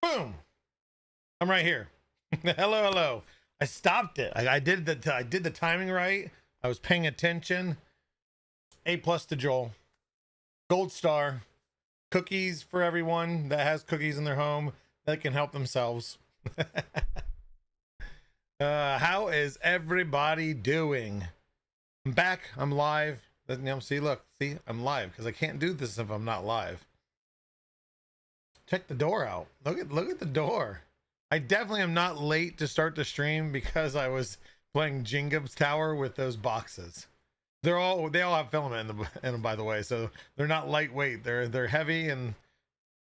Boom! I'm right here. Hello, hello. I stopped it. I did the timing right. I was paying attention. A+ to Joel. Gold star. Cookies for everyone that has cookies in their home that can help themselves. How is everybody doing? I'm back. I'm live. See, look, see, I'm live because I can't do this if I'm not live. Check the door out. Look at the door. I definitely am not late to start the stream because I was playing Jingab's Tower with those boxes. They all have filament in them, by the way, so they're not lightweight. They're heavy and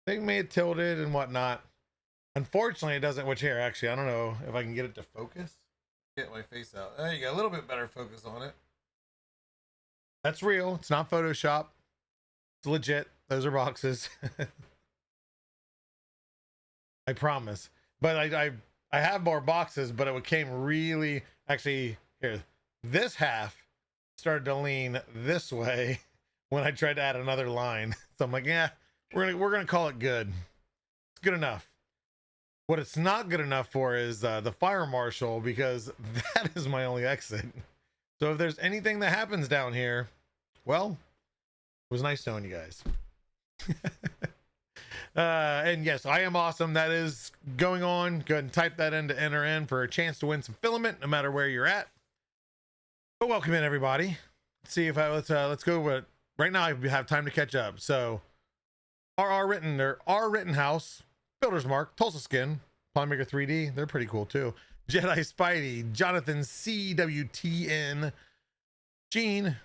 they may have tilted and whatnot. Unfortunately, it doesn't. Which here, actually, I don't know if I can get it to focus. Get my face out. There you go. A little bit better focus on it. That's real. It's not Photoshop. It's legit. Those are boxes. I promise. But I have more boxes, but it came really, actually, here, this half started to lean this way when I tried to add another line. So I'm like, yeah, we're gonna call it good. It's good enough. What it's not good enough for is the fire marshal, because that is my only exit. So if there's anything that happens down here, well, it was nice knowing you guys. And yes, I am awesome. That is going on. Go ahead and type that in to enter in for a chance to win some filament, no matter where you're at. But welcome in, everybody. Let's see if let's go with right now. I have time to catch up. So, R Rittenhouse, Builder's Mark, Tulsa Skin, Playmaker 3D. They're pretty cool too. Jedi Spidey, Jonathan CWTN, Gene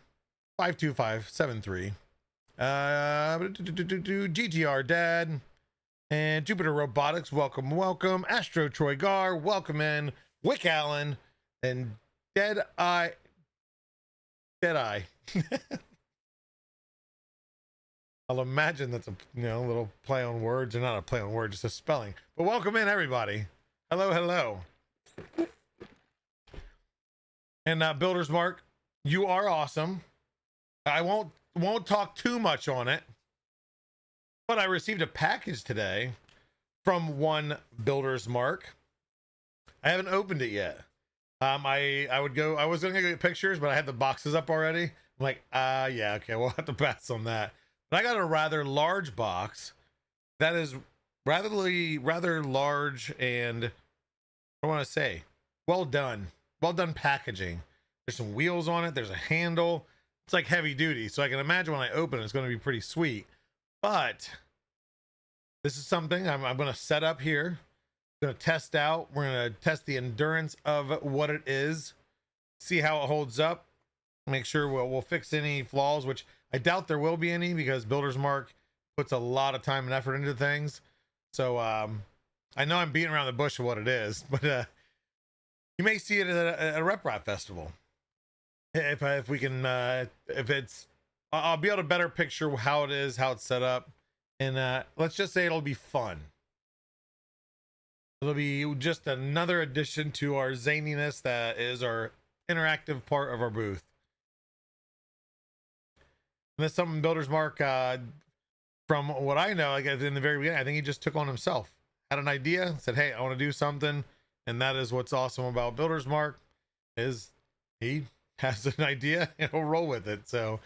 52573. GTR Dad and Jupiter Robotics, welcome. Astro Troy Gar, welcome in. Wick Allen and Deadeye. I'll imagine that's a little play on words, or not a play on words, just a spelling. But welcome in, everybody. Hello. And Builder's Mark, you are awesome. I won't talk too much on it, but I received a package today from one Builder's Mark. I haven't opened it yet. I was gonna get pictures, but I had the boxes up already. I'm like, yeah, okay, we'll have to pass on that. But I got a rather large box that is rather large, and I want to say well done packaging. There's some wheels on it. There's a handle. It's like heavy duty, so I can imagine when I open it, it's going to be pretty sweet. But this is something I'm going to set up here. Going to test out. We're going to test the endurance of what it is, see how it holds up, make sure we'll fix any flaws, which I doubt there will be any, because Builder's Mark puts a lot of time and effort into things. So I know I'm beating around the bush of what it is, but you may see it at a Rep Rap festival. If we can, I'll be able to better picture how it is, how it's set up, and let's just say it'll be fun. It'll be just another addition to our zaniness that is our interactive part of our booth. And that's something Builder's Mark, from what I know, like in the very beginning, I think he just took on himself. Had an idea, said, "Hey, I want to do something," and that is what's awesome about Builder's Mark, is he has an idea and he'll roll with it. So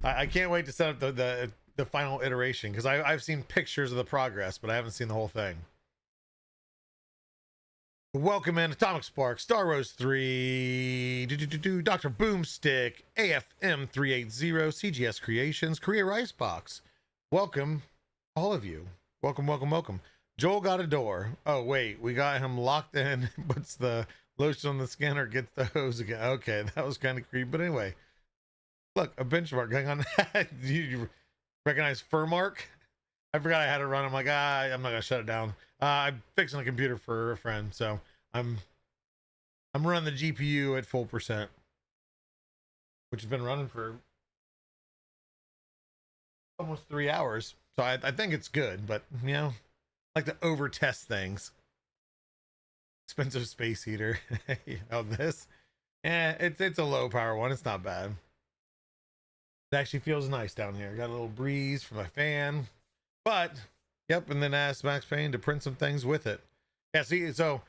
I can't wait to set up the final iteration, because I've seen pictures of the progress, but I haven't seen the whole thing. Welcome in Atomic Spark, Star Rose 3, Dr. Boomstick, AFM 380, CGS Creations, Korea Icebox. Welcome, all of you. Welcome. Joel got a door. Oh wait, we got him locked in. Puts the lotion on the skin or gets the hose again. Okay, that was kind of creepy. But anyway, look, a benchmark going on. You recognize Furmark? I forgot I had it run. I'm like, I'm not gonna shut it down. I'm fixing a computer for a friend, so I'm running the GPU at full percent, which has been running for almost 3 hours. So I think it's good, but you know, I like to over test things. Expensive space heater. Oh, this, it's a low power one. It's not bad. It actually feels nice down here. Got a little breeze from my fan, but yep. And then asked Max Payne to print some things with it. Yeah, see, so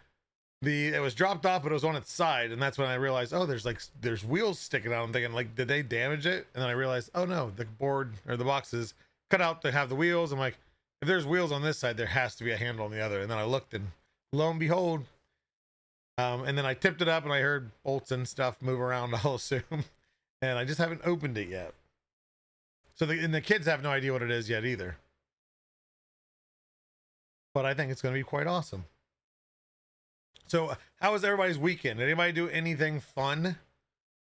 it was dropped off, but it was on its side, and that's when I realized, oh, there's wheels sticking out. I'm thinking, like, did they damage it? And then I realized, oh no, the board or the box is cut out to have the wheels. I'm like, if there's wheels on this side, there has to be a handle on the other. And then I looked, and lo and behold, and then I tipped it up, and I heard bolts and stuff move around, I'll assume, and I just haven't opened it yet. So the kids have no idea what it is yet either. But I think it's going to be quite awesome. So how was everybody's weekend? Did anybody do anything fun?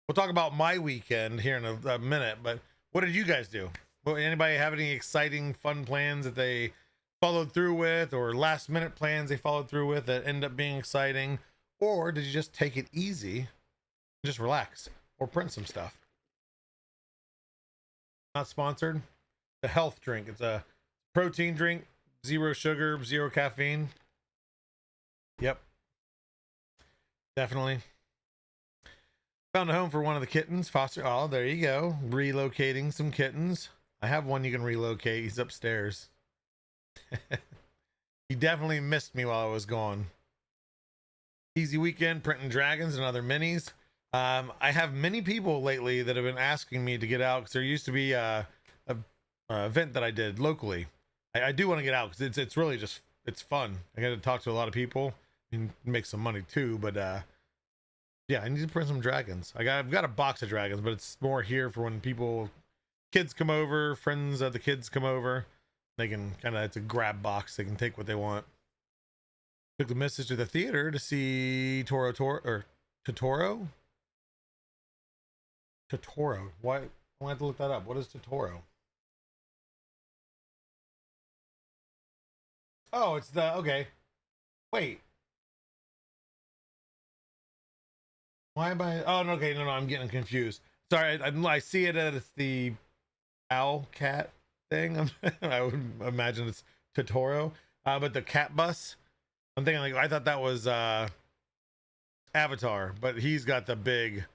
We'll talk about my weekend here in a minute, but what did you guys do? Well, anybody have any exciting, fun plans that they followed through with, or last minute plans they followed through with that end up being exciting? Or did you just take it easy, just relax, or print some stuff? Not sponsored. The health drink. It's a protein drink, 0 sugar, 0 caffeine. Yep. Definitely. Found a home for one of the kittens. Foster. Oh, there you go. Relocating some kittens. I have one you can relocate. He's upstairs. He definitely missed me while I was gone. Easy weekend printing dragons and other minis. I have many people lately that have been asking me to get out, because there used to be a event that I did locally. I do want to get out because it's really just, it's fun. I got to talk to a lot of people and make some money too, but yeah, I need to print some dragons. I've got a box of dragons, but it's more here for when kids come over, friends of the kids come over. They can it's a grab box. They can take what they want. Took the missus to the theater to see Totoro. Why? I have to look that up. What is Totoro? Oh, it's okay. Wait. Why am I? Oh, no, okay, no, I'm getting confused. Sorry, I see it as the owl cat thing. I would imagine it's Totoro, but the cat bus. I'm thinking, like, I thought that was Avatar, but he's got the big.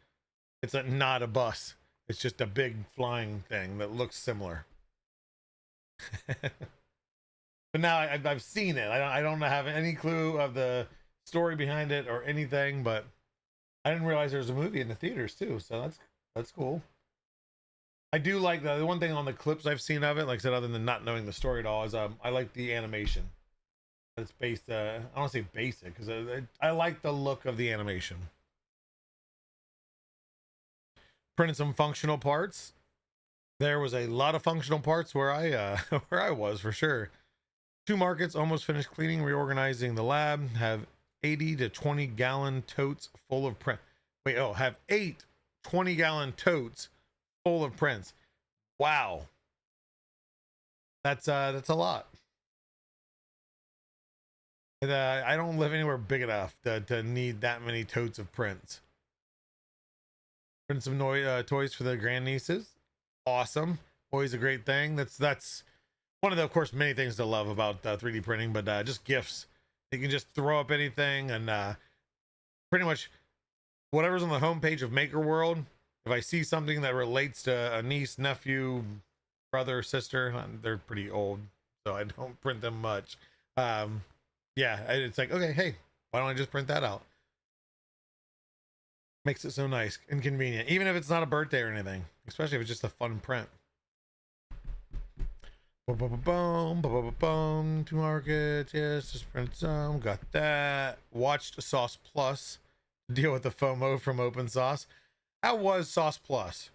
It's not a bus. It's just a big flying thing that looks similar. But now I've seen it. I don't have any clue of the story behind it or anything, but I didn't realize there was a movie in the theaters too. So that's cool. I do like the one thing on the clips I've seen of it, like I said, other than not knowing the story at all, is I like the animation. It's based. I don't want to say basic, because I like the look of the animation. Printed some functional parts. There was a lot of functional parts where I where I was, for sure. 2 markets almost finished cleaning, reorganizing the lab. Have 80 to 20 gallon totes full of print. Wait, oh, have 8 20-gallon totes full of prints. Wow. That's a lot. And, I don't live anywhere big enough to need that many totes of prints. Print some toys for the grandnieces. Awesome. Always a great thing. That's one of the, of course, many things to love about 3D printing, but just gifts. You can just throw up anything, and pretty much whatever's on the homepage of Maker World. If I see something that relates to a niece, nephew, brother, sister, they're pretty old, so I don't print them much. Yeah, it's like, okay, hey, why don't I just print that out? Makes it so nice and convenient, even if it's not a birthday or anything, especially if it's just a fun print. Boom, 2 markets, yes, just print some, got that. Watched Sauce Plus deal with the FOMO from Open Sauce. How was Sauce Plus?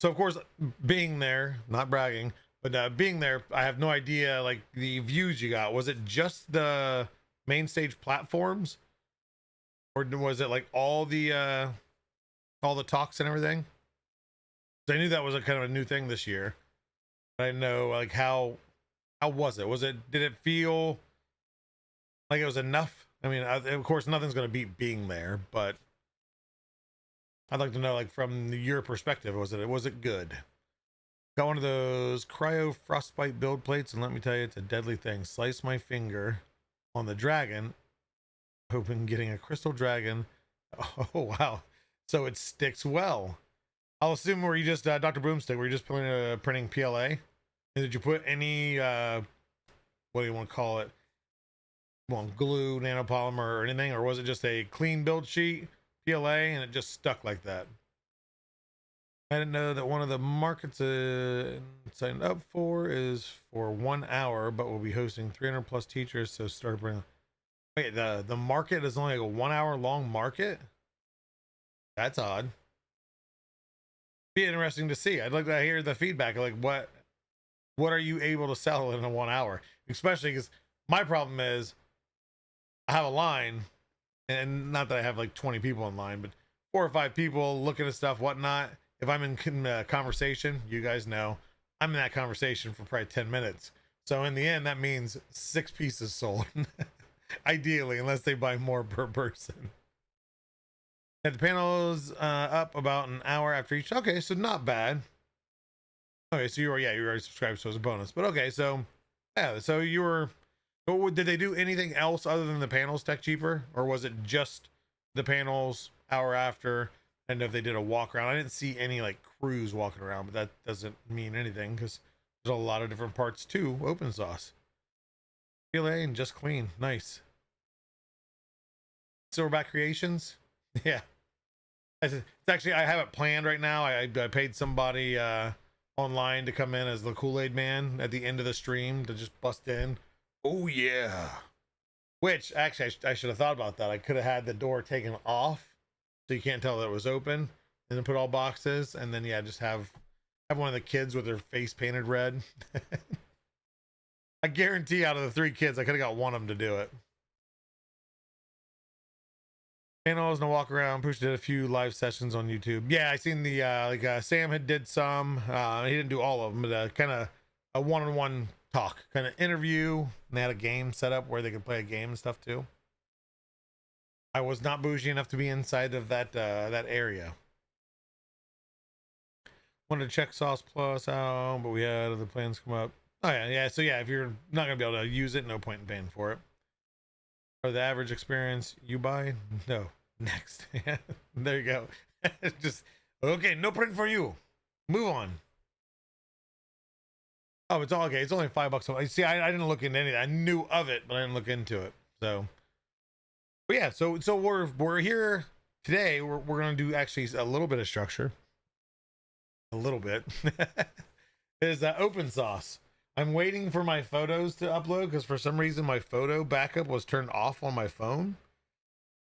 So, of course, being there, not bragging, but being there, I have no idea, like, the views you got. Was it just the main stage platforms? Or was it, like, all the talks and everything? I knew that was a kind of a new thing this year. I didn't know, like, how How was it? Did it feel like it was enough? I mean, of course, nothing's going to beat being there, but I'd like to know, like, from your perspective, was it good? Got one of those cryo frostbite build plates, and let me tell you, it's a deadly thing. Slice my finger on the dragon, hoping getting a crystal dragon. Oh wow! So it sticks well. I'll assume were you just Dr. Broomstick? Were you just printing PLA? And did you put any what do you want to call it? Well, glue, nanopolymer, or anything, or was it just a clean build sheet PLA and it just stuck like that? I didn't know that one of the markets signed up for is for 1 hour, but we'll be hosting 300 plus teachers. So start bringing. Wait, the market is only like a 1 hour long market. That's odd. Be interesting to see. I'd like to hear the feedback. Like, what are you able to sell in a 1 hour? Especially because my problem is I have a line, and not that I have like 20 people in line, but 4 or 5 people looking at stuff, whatnot. If I'm in conversation, you guys know I'm in that conversation for probably 10 minutes. So in the end, that means 6 pieces sold. Ideally, unless they buy more per person. And the panel's up about an hour after each. Okay, so not bad. Okay, so you already subscribed, so it's a bonus. But okay, so yeah, so you were. Did they do anything else other than the panels tech cheaper, or was it just the panels hour after? And if they did a walk around, I didn't see any like crews walking around, but that doesn't mean anything because there's a lot of different parts to OpenSauce. PLA and just clean, nice. Silverback Creations, yeah. It's actually, I have it planned right now. I paid somebody online to come in as the Kool-Aid man at the end of the stream to just bust in. Oh yeah. Which actually I should have thought about that. I could have had the door taken off so you can't tell that it was open, and then put all boxes, and then yeah, just have one of the kids with their face painted red. I guarantee out of the 3 kids, I could have got one of them to do it. Panels and a walk around. Push did a few live sessions on YouTube. Yeah, I seen the Sam had did some. He didn't do all of them, but kind of a one-on-one talk, kind of interview. And they had a game set up where they could play a game and stuff too. I was not bougie enough to be inside of that area. Wanted to check Sauce Plus out, but we had other plans come up. Oh yeah. So yeah, if you're not gonna be able to use it, no point in paying for it. Or the average experience you buy? No. Next. There you go. Just okay. No print for you. Move on. Oh, it's all okay. It's only $5. See, I didn't look into anything. I knew of it, but I didn't look into it. So. But yeah, so we're here today. We're gonna do actually a little bit of structure. A little bit is OpenSauce. I'm waiting for my photos to upload because for some reason my photo backup was turned off on my phone,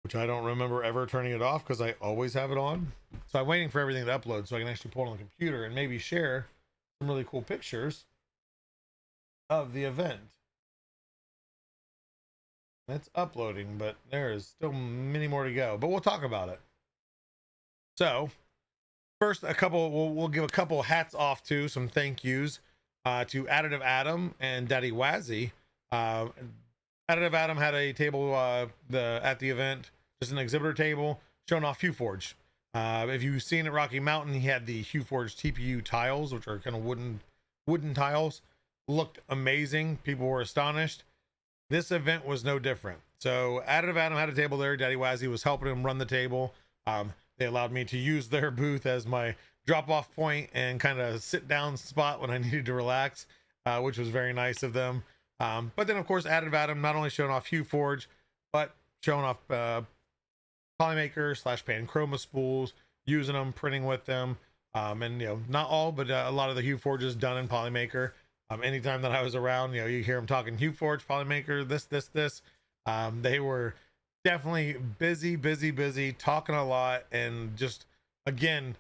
which I don't remember ever turning it off because I always have it on. So I'm waiting for everything to upload so I can actually pull it on the computer and maybe share some really cool pictures of the event. That's uploading, but there is still many more to go, but we'll talk about it. So first, we'll give a couple hats off to some thank yous to Additive Adam and Daddy Wazzy. Additive Adam had a table at the event, just an exhibitor table showing off HueForge. If you've seen at Rocky Mountain, he had the HueForge TPU tiles, which are kind of wooden tiles. Looked amazing. People were astonished. This event was no different. So Additive Adam had a table there. Daddy Wazzy was helping him run the table. They allowed me to use their booth as my drop-off point and kind of sit-down spot when I needed to relax, which was very nice of them. But then, of course, Additive Adam not only showing off HueForge, but showing off Polymaker / Panchroma spools, using them, printing with them, and not all, but a lot of the HueForge is done in Polymaker. Anytime that I was around, you hear them talking HueForge, Polymaker, this. They were definitely busy, talking a lot, and just again,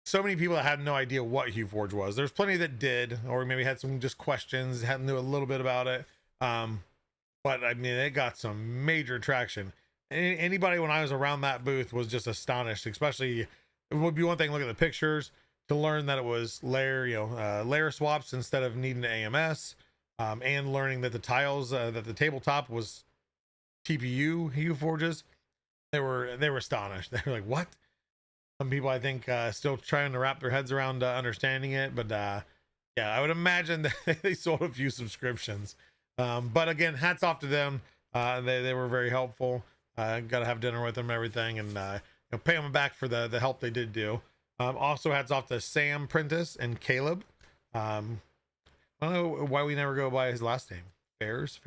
so many people that had no idea what HueForge was. There's plenty that did, or maybe had some just questions, knew a little bit about it. But I mean, it got some major traction. Anybody when I was around that booth was just astonished. Especially, it would be one thing look at the pictures to learn that it was layer swaps instead of needing the AMS. and learning that the tiles, that the tabletop was TPU Hue Forges. They were astonished. They were like, "What?" Some people, I think, still trying to wrap their heads around understanding it, but yeah, I would imagine that they sold a few subscriptions. But again, hats off to them. They were very helpful. Got to have dinner with them, everything, and pay them back for the help they did do. Also, hats off to Sam Prentice and Caleb. I don't know why we never go by his last name, Ferris,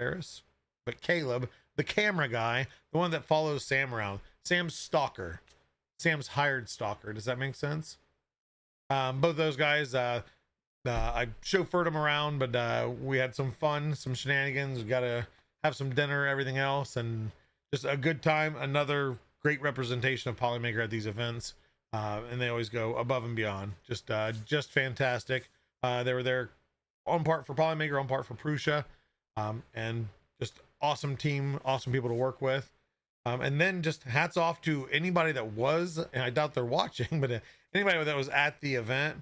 but Caleb, the camera guy, the one that follows Sam around, Sam's stalker, Sam's hired stalker. Does that make sense? Both those guys, I chauffeured them around, but we had some fun, some shenanigans. We got to have some dinner, everything else, and just a good time. Another great representation of Polymaker at these events, and they always go above and beyond. Just fantastic. They were there on part for Polymaker, on part for Prusa, and just awesome team, awesome people to work with. And then just hats off to anybody that was, and I doubt they're watching, but anybody that was at the event.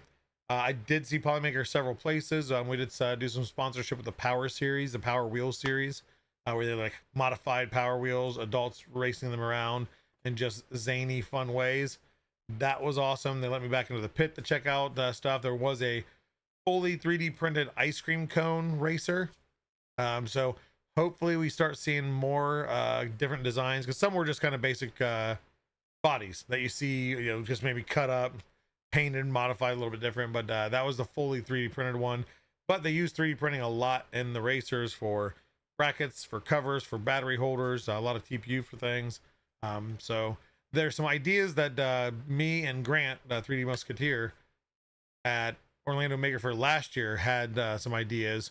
I did see Polymaker several places. We did do some sponsorship with the Power Series, the Power Wheels series, where they like modified Power Wheels, adults racing them around in just zany, fun ways. That was awesome. They let me back into the pit to check out stuff. There was a fully 3D printed ice cream cone racer. So hopefully we start seeing more different designs, because some were just kind of basic bodies that you see, just maybe cut up, painted, modified a little bit different. But that was the fully 3D printed one. But they use 3D printing a lot in the racers for brackets, for covers, for battery holders, a lot of TPU for things. So there's some ideas that me and Grant, 3D Musketeer, at Orlando Maker Faire last year had some ideas.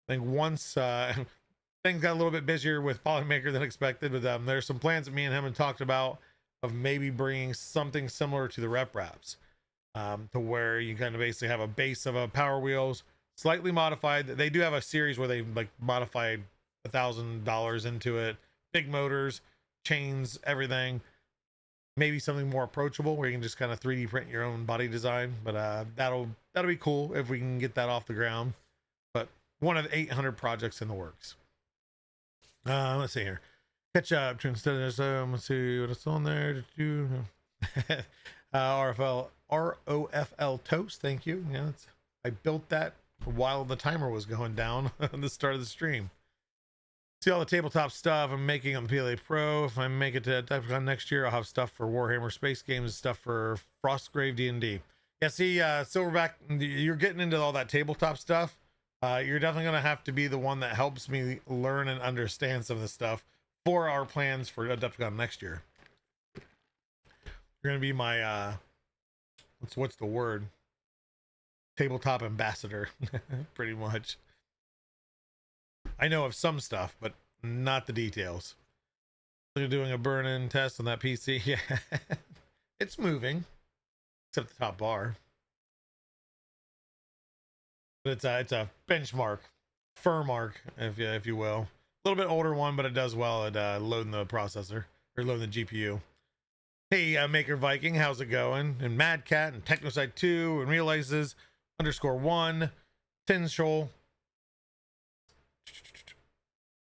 I think once things got a little bit busier with Polymaker than expected, but there's some plans that me and him had talked about of maybe bringing something similar to the rep wraps, to where you kind of basically have a base of a Power Wheels, slightly modified. They do have a series where they like modified $1,000 into it, big motors, chains, everything. Maybe something more approachable where you can just kind of 3D print your own body design. But that'll be cool if we can get that off the ground. But one of the 800 projects in the works. Let's see here. Catch up to instead of let's see what's on there. ROFL toast. Thank you. Yeah, I built that while the timer was going down at the start of the stream. See all the tabletop stuff I'm making on the PLA Pro. If I make it to Adepticon next year, I'll have stuff for Warhammer Space Games and stuff for Frostgrave D&D. Yeah, see, Silverback, you're getting into all that tabletop stuff. You're definitely going to have to be the one that helps me learn and understand some of the stuff for our plans for Adepticon next year. You're going to be my, what's the word? Tabletop ambassador, pretty much. I know of some stuff, but not the details. They're doing a burn-in test on that PC. Yeah, it's moving, except the top bar. But it's a benchmark, Furmark, if you will. A little bit older one, but it does well at loading the processor or loading the GPU. Hey, Maker Viking, how's it going? And Mad Cat and Technoside 2 and Realizes _1 Tinshoal.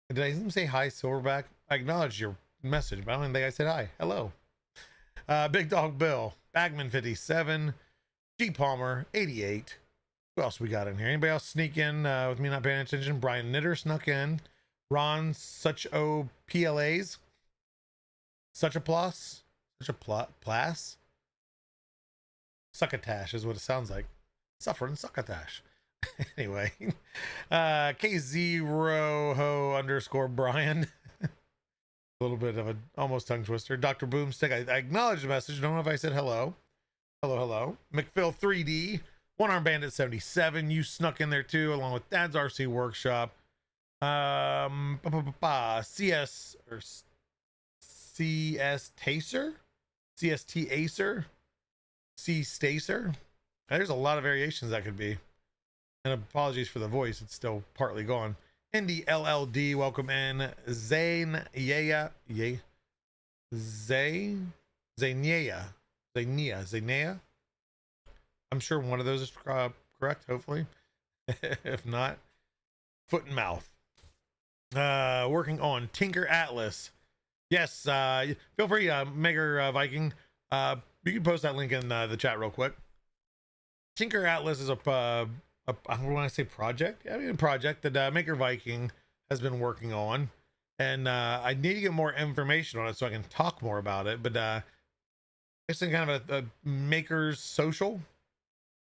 Did I even say hi, Silverback? I acknowledged your message, but I don't think I said hi. Hello. Big Dog Bill, Bagman 57, G Palmer 88. Who else we got in here? Anybody else sneak in with me not paying attention? Brian Knitter snuck in. Ron Such O PLAs. Such a plus. Such a plas. Succotash is what it sounds like. Suffering Succotash. Anyway, K0ho _Brian. A little bit of a almost tongue twister. Dr. Boomstick, I acknowledged the message. Don't know if I said hello. Hello. McPhil 3D, One Arm Bandit 77. You snuck in there too, along with Dad's RC Workshop. CS or CS Taser, CST Acer, C Stacer. There's a lot of variations that could be. And apologies for the voice, it's still partly gone. Indy LLD, welcome in. Zaynea. I'm sure one of those is correct, hopefully. If not, foot and mouth. Working on Tinker Atlas. Yes, feel free, Maker Viking. You can post that link in the chat real quick. Tinker Atlas is I don't want to say project. I mean, a project that Maker Viking has been working on, and I need to get more information on it so I can talk more about it. But it's kind of a maker's social. Is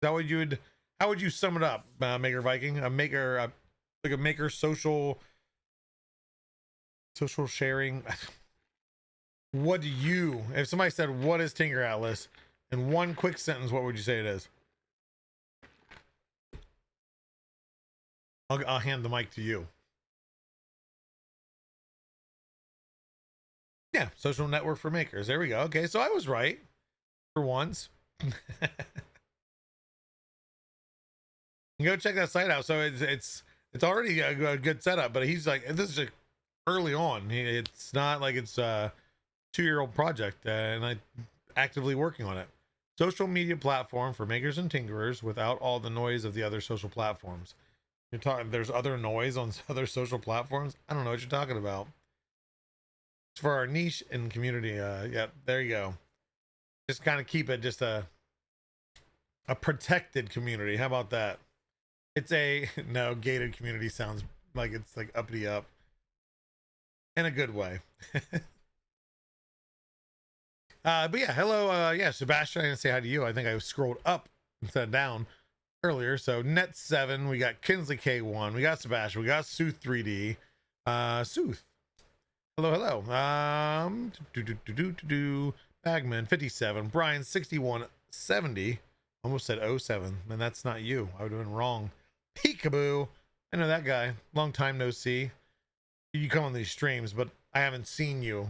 that what you would? How would you sum it up, Maker Viking? A maker, like a maker social sharing. What do you? If somebody said, "What is Tinker Atlas?" in one quick sentence, what would you say it is? I'll hand the mic to you. Yeah, social network for makers. There we go. Okay, so I was right for once. Go check that site out. So it's already a good setup, but he's like, this is like early on. It's not like it's a 2-year-old project, and I'm actively working on it. Social media platform for makers and tinkerers without all the noise of the other social platforms. You're talking, there's other noise on other social platforms? I don't know what you're talking about. It's for our niche and community. Yeah, there you go. Just kind of keep it just a protected community. How about that? It's a no, gated community sounds like it's like uppity up in a good way. But yeah, hello. Yeah, Sebastian, I didn't say hi to you. I think I scrolled up instead of down earlier. So Net7, we got Kinsley K1, we got Sebastian, we got Sooth 3D. Sooth. Hello. Bagman 57, Brian 6170. Almost said 07, and that's not you. I would have been wrong. Peekaboo. I know that guy. Long time no see. You come on these streams, but I haven't seen you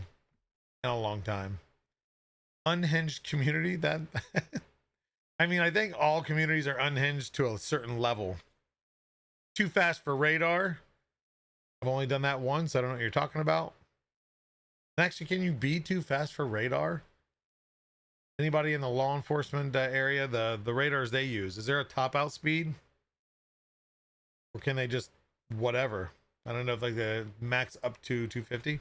in a long time. Unhinged community, that I mean, I think all communities are unhinged to a certain level. Too fast for radar. I've only done that once. I don't know what you're talking about. Actually, can you be too fast for radar? Anybody in the law enforcement area, the radars they use, is there a top out speed? Or can they just whatever? I don't know if like the max up to 250.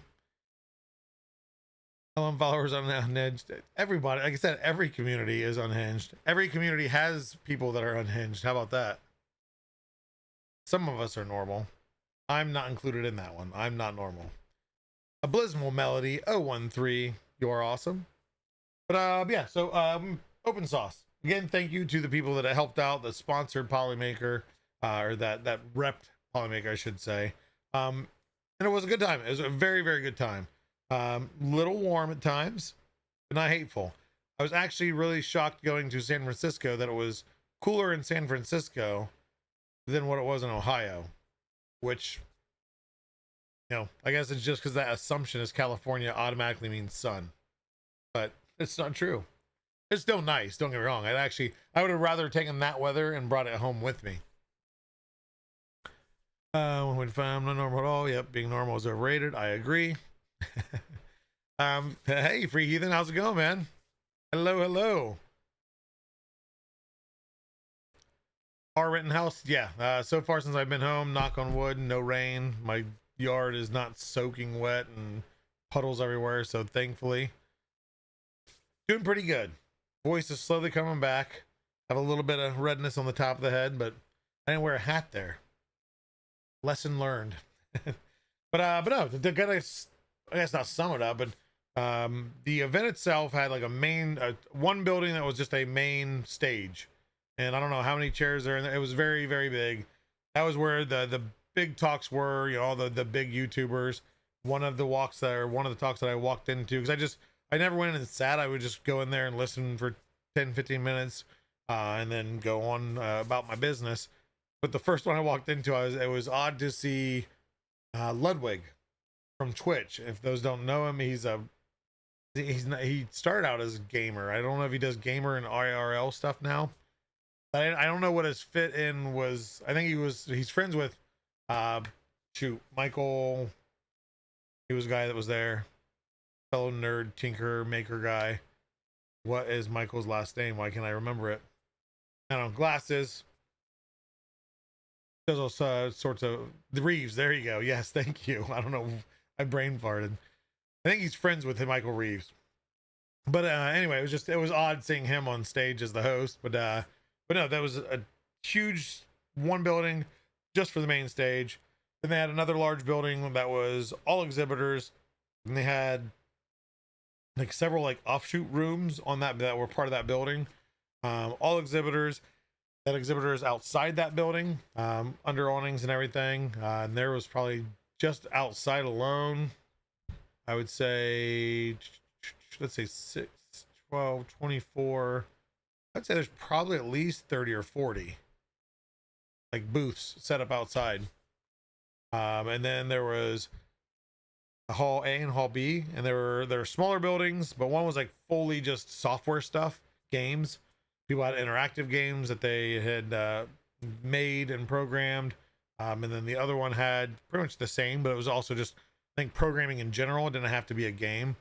Followers are unhinged. Everybody, like I said, every community is unhinged. Every community has people that are unhinged. How about that? Some of us are normal. I'm not included in that one. I'm not normal. Abysmal Melody 013. You are awesome. But yeah, so open sauce. Again, thank you to the people that helped out, that sponsored Polymaker, or that repped Polymaker, I should say. And it was a good time. It was a very, very good time. Little warm at times, but not hateful. I was actually really shocked going to San Francisco that it was cooler in San Francisco than what it was in Ohio, which, you know, I guess it's just because that assumption is California automatically means sun, but it's not true. It's still nice, don't get me wrong. I would have rather taken that weather and brought it home with me. When I'm not normal at all, yep, being normal is overrated. I agree. Hey, Free Heathen, how's it going, man? Hello. Our Rittenhouse, yeah. So far since I've been home, knock on wood, no rain. My yard is not soaking wet and puddles everywhere, so thankfully doing pretty good. Voice is slowly coming back. Have a little bit of redness on the top of the head, but I didn't wear a hat there. Lesson learned. but no, to kind of, I guess not sum it up, but the event itself had like a main one building that was just a main stage, and I don't know how many chairs there. It was very, very big. That was where the big talks were, you know, all the big YouTubers. One of the talks that I walked into, because I never went in and sat. I would just go in there and listen for 10-15 minutes and then go on about my business. But the first one I walked into, it was odd to see Ludwig from Twitch. If those don't know him, he started out as a gamer. I don't know if he does gamer and IRL stuff now. But I don't know what his fit in was. I think he's friends with Michael. He was a guy that was there. Fellow nerd, tinker, maker guy. What is Michael's last name? Why can't I remember it? I don't know. Glasses. Does all sorts of the Reeves. There you go. Yes, thank you. I don't know. I brain farted. I think he's friends with Michael Reeves. But anyway, it was odd seeing him on stage as the host. But no, that was a huge one building just for the main stage. Then they had another large building that was all exhibitors, and they had like several like offshoot rooms on that were part of that building. All exhibitors. That exhibitors outside that building, under awnings and everything. And there was probably just outside alone, I would say, let's say 6, 12, 24. I'd say there's probably at least 30 or 40 like booths set up outside. And then there was a hall A and hall B, and there were smaller buildings, but one was like fully just software stuff, games. People had interactive games that they had made and programmed. And then the other one had pretty much the same, but it was also just, I think, programming in general. It didn't have to be a game.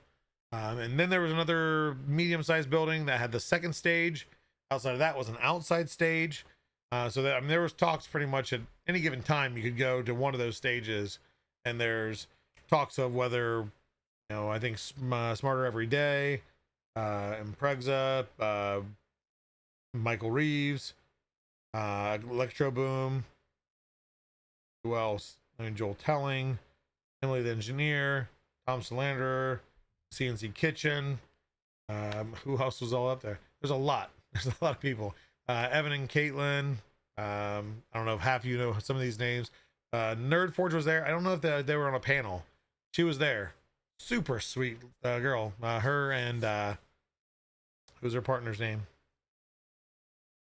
And then there was another medium-sized building that had the second stage. Outside of that was an outside stage. So that, I mean, there was talks pretty much at any given time. You could go to one of those stages, and there's talks of whether, you know, I think Smarter Every Day, Impreza, Michael Reeves, Electro Boom. Who else? I mean, Joel Telling, Emily the Engineer, Tom Solanderer, CNC Kitchen. Who else was all up there? There's a lot. There's a lot of people. Evan and Caitlin. I don't know if half of you know some of these names. Nerd Forge was there. I don't know if they were on a panel. She was there. Super sweet girl. Her and who's her partner's name?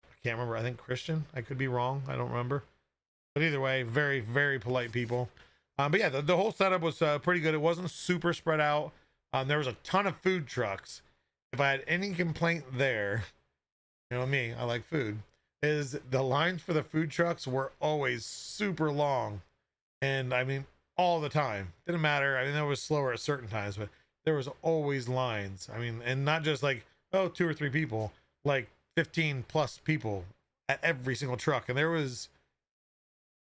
I can't remember. I think Christian. I could be wrong. I don't remember. But either way, very, very polite people. But yeah, the whole setup was pretty good. It wasn't super spread out. There was a ton of food trucks. If I had any complaint there, you know me, I like food, is the lines for the food trucks were always super long. And I mean, all the time. Didn't matter. I mean, that was slower at certain times, but there was always lines. I mean, and not just like, oh, 2 or 3 people, like 15 plus people at every single truck. And there was,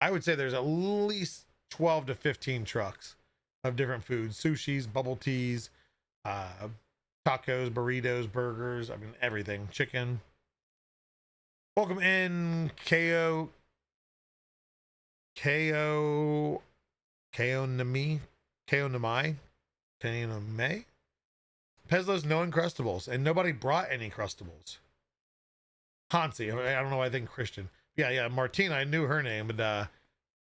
I would say there's at least 12 to 15 trucks of different foods, sushis, bubble teas, tacos, burritos, burgers. I mean, everything, chicken. Welcome in, Namai. Pezlo's no Uncrustables, and nobody brought any Crustables. Hansi, I don't know why I think Christian. Yeah, Martina, I knew her name, but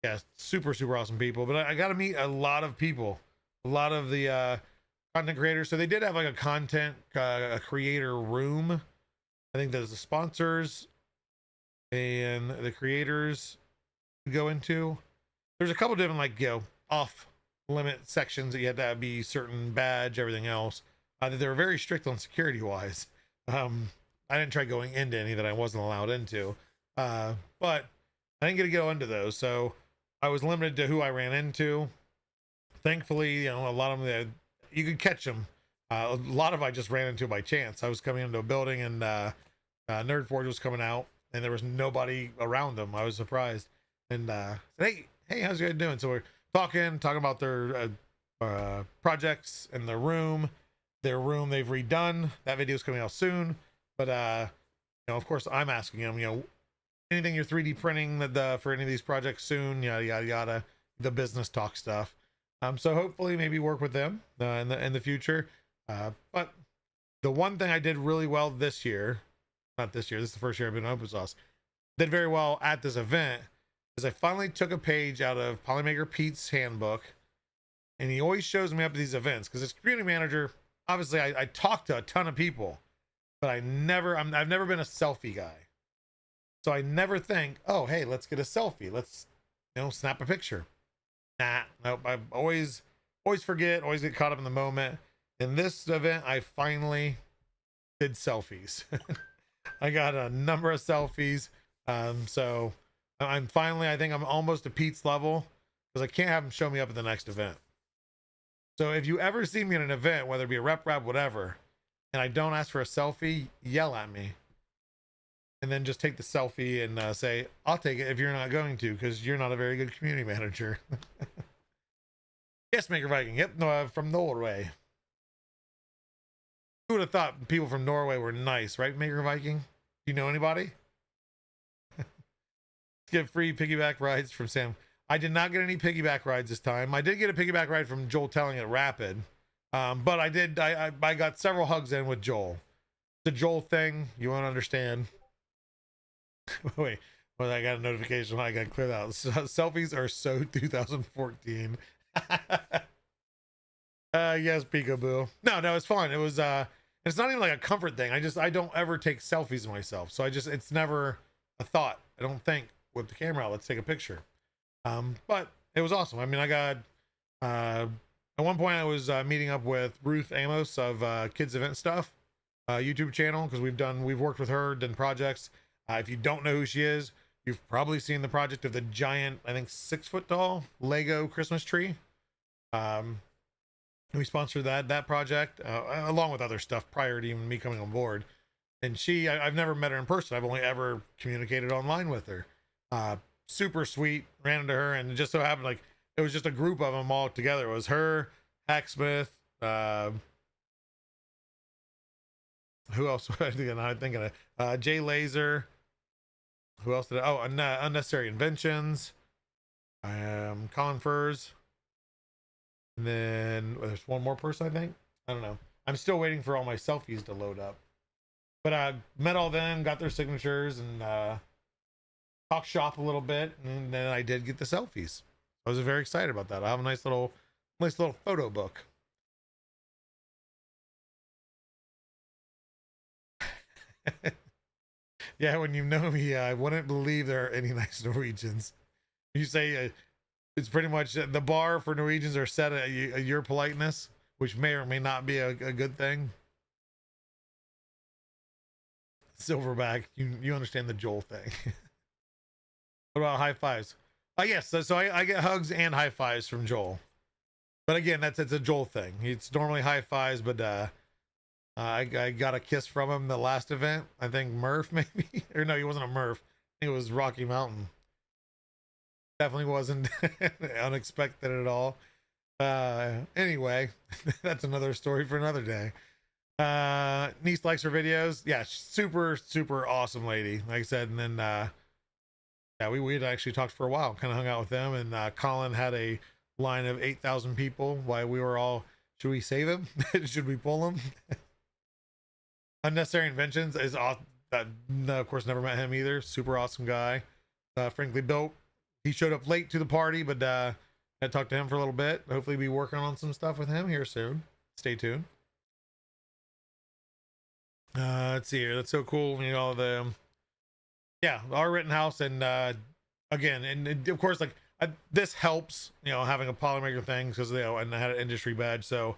yeah, super, super awesome people. But I got to meet a lot of people, a lot of the content creators. So they did have like a content a creator room. I think there's the sponsors and the creators go into. There's a couple different, like, you know, off limit sections that you had to be certain badge, everything else. They were very strict on security wise. I didn't try going into any that I wasn't allowed into, but I didn't get to go into those, so I was limited to who I ran into. Thankfully, you know, a lot of them, you could catch them. A lot of I just ran into by chance. I was coming into a building, and Nerd Forge was coming out, and there was nobody around them. I was surprised, and said, hey, how's you guys doing? So we're talking about their projects in their room they've redone. That video is coming out soon, but you know, of course, I'm asking them, you know, anything you're 3D printing for any of these projects soon, yada yada yada, the business talk stuff. So hopefully maybe work with them in the future. But the one thing I did really well this year, not this year, this is the first year I've been on Open Sauce, did very well at this event, is I finally took a page out of Polymaker Pete's handbook, and he always shows me up at these events because as community manager, obviously I talk to a ton of people, but I've never been a selfie guy. So I never think, oh, hey, let's get a selfie. Let's, you know, snap a picture. Nah, nope. I always forget, always get caught up in the moment. In this event, I finally did selfies. I got a number of selfies. So I'm finally, I think I'm almost to Pete's level because I can't have him show me up at the next event. So if you ever see me at an event, whether it be a rep, whatever, and I don't ask for a selfie, yell at me. and then just take the selfie and say, I'll take it if you're not going to, because you're not a very good community manager. Yes, Maker Viking. Yep, no, from Norway. Who would have thought people from Norway were nice, right, Maker Viking? Do you know anybody? Get free piggyback rides from Sam. I did not get any piggyback rides this time. I did get a piggyback ride from Joel Telling at Rapid. But I got several hugs in with Joel. The Joel thing, you won't understand. Wait, well, I got a notification when I got cleared out. Selfies are so 2014. Yes, Peekaboo. No, it's fun. It was it's not even like a comfort thing. I don't ever take selfies of myself. So it's never a thought. I don't think with the camera out, let's take a picture. But it was awesome. I mean, I got at one point I was meeting up with Ruth Amos of Kids Event Stuff YouTube channel, because we've worked with her, done projects. If you don't know who she is, you've probably seen the project of the giant, I think 6 foot tall Lego Christmas tree. We sponsored that project along with other stuff prior to even me coming on board. And I've never met her in person. I've only ever communicated online with her. Super sweet. Ran into her, and it just so happened like it was just a group of them all together. It was her, Hacksmith, who else was I thinking of? Jay Laser. Who else did I? Oh, Unnecessary Inventions. Colin Furs. And then there's one more person, I think. I don't know. I'm still waiting for all my selfies to load up. But I met all them, got their signatures, and talked shop a little bit, and then I did get the selfies. I was very excited about that. I have a nice little photo book. Yeah, when you know me, I wouldn't believe there are any nice Norwegians. You say it's pretty much the bar for Norwegians are set at your politeness, which may or may not be a good thing. Silverback, you understand the Joel thing. What about high fives? Yes, so I get hugs and high fives from Joel. But again, it's a Joel thing. It's normally high fives, but I got a kiss from him the last event. I think Murph maybe, or no, he wasn't a Murph. I think it was Rocky Mountain. Definitely wasn't unexpected at all. Anyway, that's another story for another day. Niece likes her videos. Yeah, super awesome lady, like I said. And then yeah, we had actually talked for a while, kind of hung out with them, and Colin had a line of 8,000 people while we were all, should we save him? Should we pull him? Unnecessary Inventions is awesome. Of course, never met him either. Super awesome guy. Frankly built. He showed up late to the party, but I talked to him for a little bit. Hopefully be working on some stuff with him here soon. Stay tuned. Let's see here. That's so cool. You know, yeah, our Rittenhouse, and again, and of course, like this helps, you know, having a Polymaker thing, because and I had an industry badge, so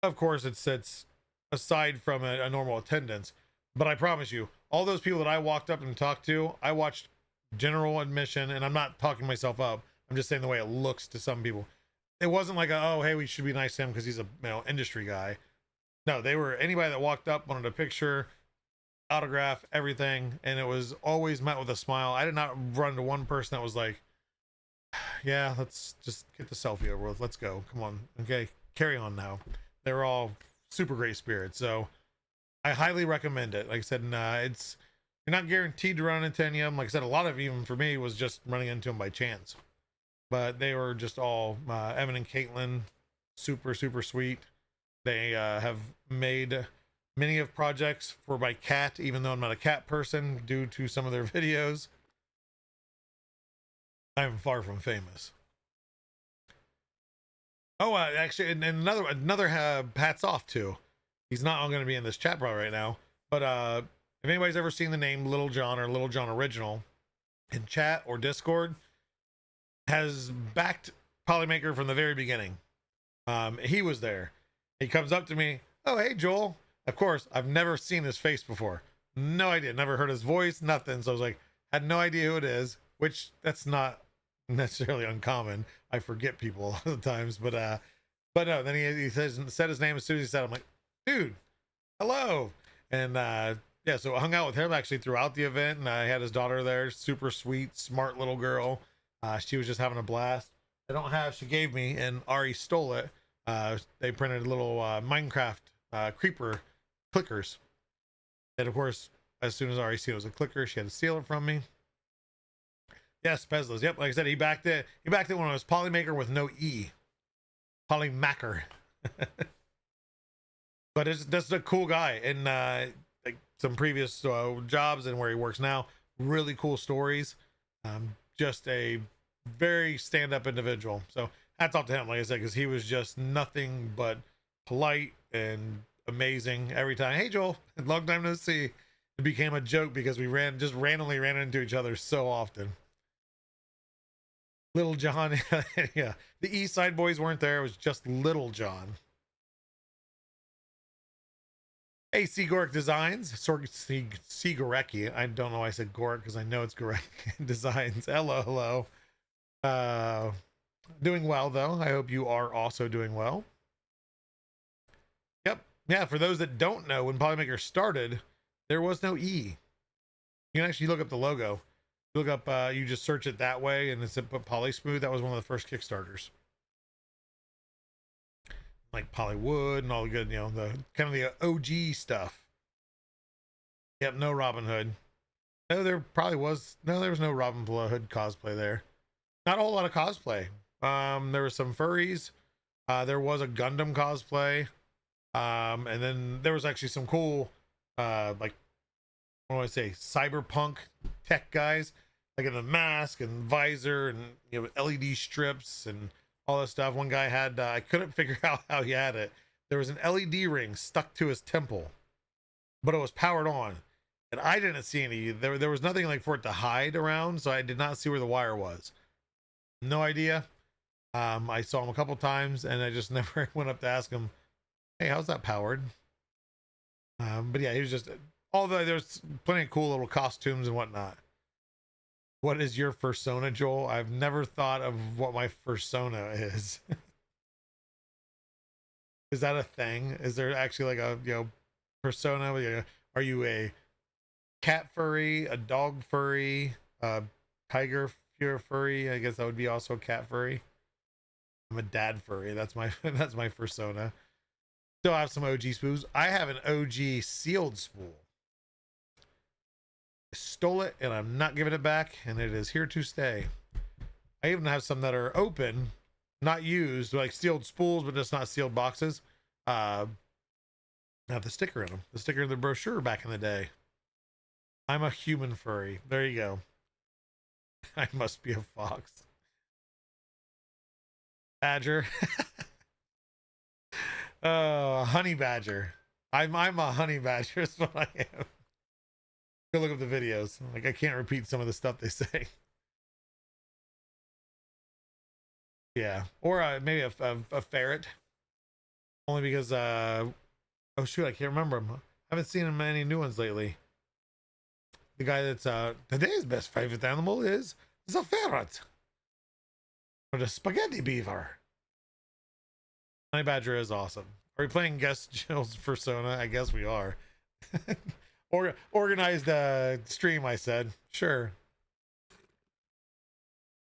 of course it's aside from a normal attendance. But I promise you, all those people that I walked up and talked to, I watched general admission, and I'm not talking myself up. I'm just saying the way it looks to some people. It wasn't like oh, hey, we should be nice to him because he's a industry guy. No, they were anybody that walked up wanted a picture, autograph, everything, and it was always met with a smile. I did not run into one person that was like, yeah, let's just get the selfie over with. Let's go. Come on. Okay, carry on now. They were all super great spirits. So I highly recommend it. Like I said, you're not guaranteed to run into any of them. Like I said, a lot of even for me was just running into them by chance. But they were just all Evan and Caitlin, super sweet. They have made many of projects for my cat, even though I'm not a cat person, due to some of their videos. I'm far from famous. Oh, actually, and another hats off to. He's not going to be in this chat bar right now, but if anybody's ever seen the name Little John or Little John Original in chat or Discord, has backed Polymaker from the very beginning. He was there. He comes up to me, oh, hey, Joel. Of course, I've never seen his face before. No idea. Never heard his voice, nothing. So I was like, had no idea who it is, which that's not necessarily uncommon. I forget people a lot of the times, but no, then he said his name as soon as he said, I'm like, dude, hello. And yeah, so I hung out with him actually throughout the event, and I had his daughter there, super sweet, smart little girl. She was just having a blast. I don't have, she gave me, and Ari stole it. They printed little Minecraft creeper clickers. And of course, as soon as Ari seen it was a clicker, she had to steal it from me. Yes, Pezlos. Yep, like I said, he backed it. He backed it when it was Polymaker with no E. Polymacker. But that's a cool guy, and like some previous jobs and where he works now, really cool stories. Just a very stand-up individual. So hats off to him, like I said, because he was just nothing but polite and amazing every time. Hey Joel, long time no see. It became a joke because we just randomly ran into each other so often. Little John, yeah. The East Side Boys weren't there. It was just Little John. Hey, Sigoric Designs. Sigorecki. I don't know why I said Goric because I know it's Gorecki Designs. Hello. Doing well, though. I hope you are also doing well. Yep. Yeah, for those that don't know, when Polymaker started, there was no E. You can actually look up the logo. Look up, you just search it that way, and it's put Polysmooth. That was one of the first Kickstarters. Like Polywood and all the good, the kind of the OG stuff. Yep, no Robin Hood. No, there probably was. No, there was no Robin Hood cosplay there. Not a whole lot of cosplay. There were some furries. There was a Gundam cosplay. And then there was actually some cool, like, what do I say, cyberpunk tech guys, like in the mask and visor and LED strips and all this stuff. One guy had, I couldn't figure out how he had it. There was an LED ring stuck to his temple, but it was powered on, and I didn't see any. There was nothing like for it to hide around, so I did not see where the wire was. No idea. I saw him a couple times, and I just never went up to ask him, "Hey, how's that powered?" But yeah, he was just. Although there's plenty of cool little costumes and whatnot. What is your persona, Joel? I've never thought of what my persona is. Is that a thing? Is there actually like a persona? Are you a cat furry, a dog furry, a tiger furry? I guess that would be also a cat furry. I'm a dad furry. That's my that's my persona. Still have some OG spools. I have an OG sealed spool. Stole it and I'm not giving it back, and it is here to stay. I even have some that are open, not used, like sealed spools, but just not sealed boxes. Have the sticker in them, the sticker in the brochure back in the day. I'm a human furry. There you go. I must be a fox. Badger. Honey badger. I'm a honey badger is what I am. Go look up the videos. Like, I can't repeat some of the stuff they say. Yeah, or maybe a ferret. Only because oh shoot, I can't remember him. I haven't seen him in any new ones lately. The guy that's today's best favorite animal is a ferret. Or the spaghetti beaver. Honey badger is awesome. Are we playing guest Jill's persona? I guess we are. Or organized stream, I said. Sure.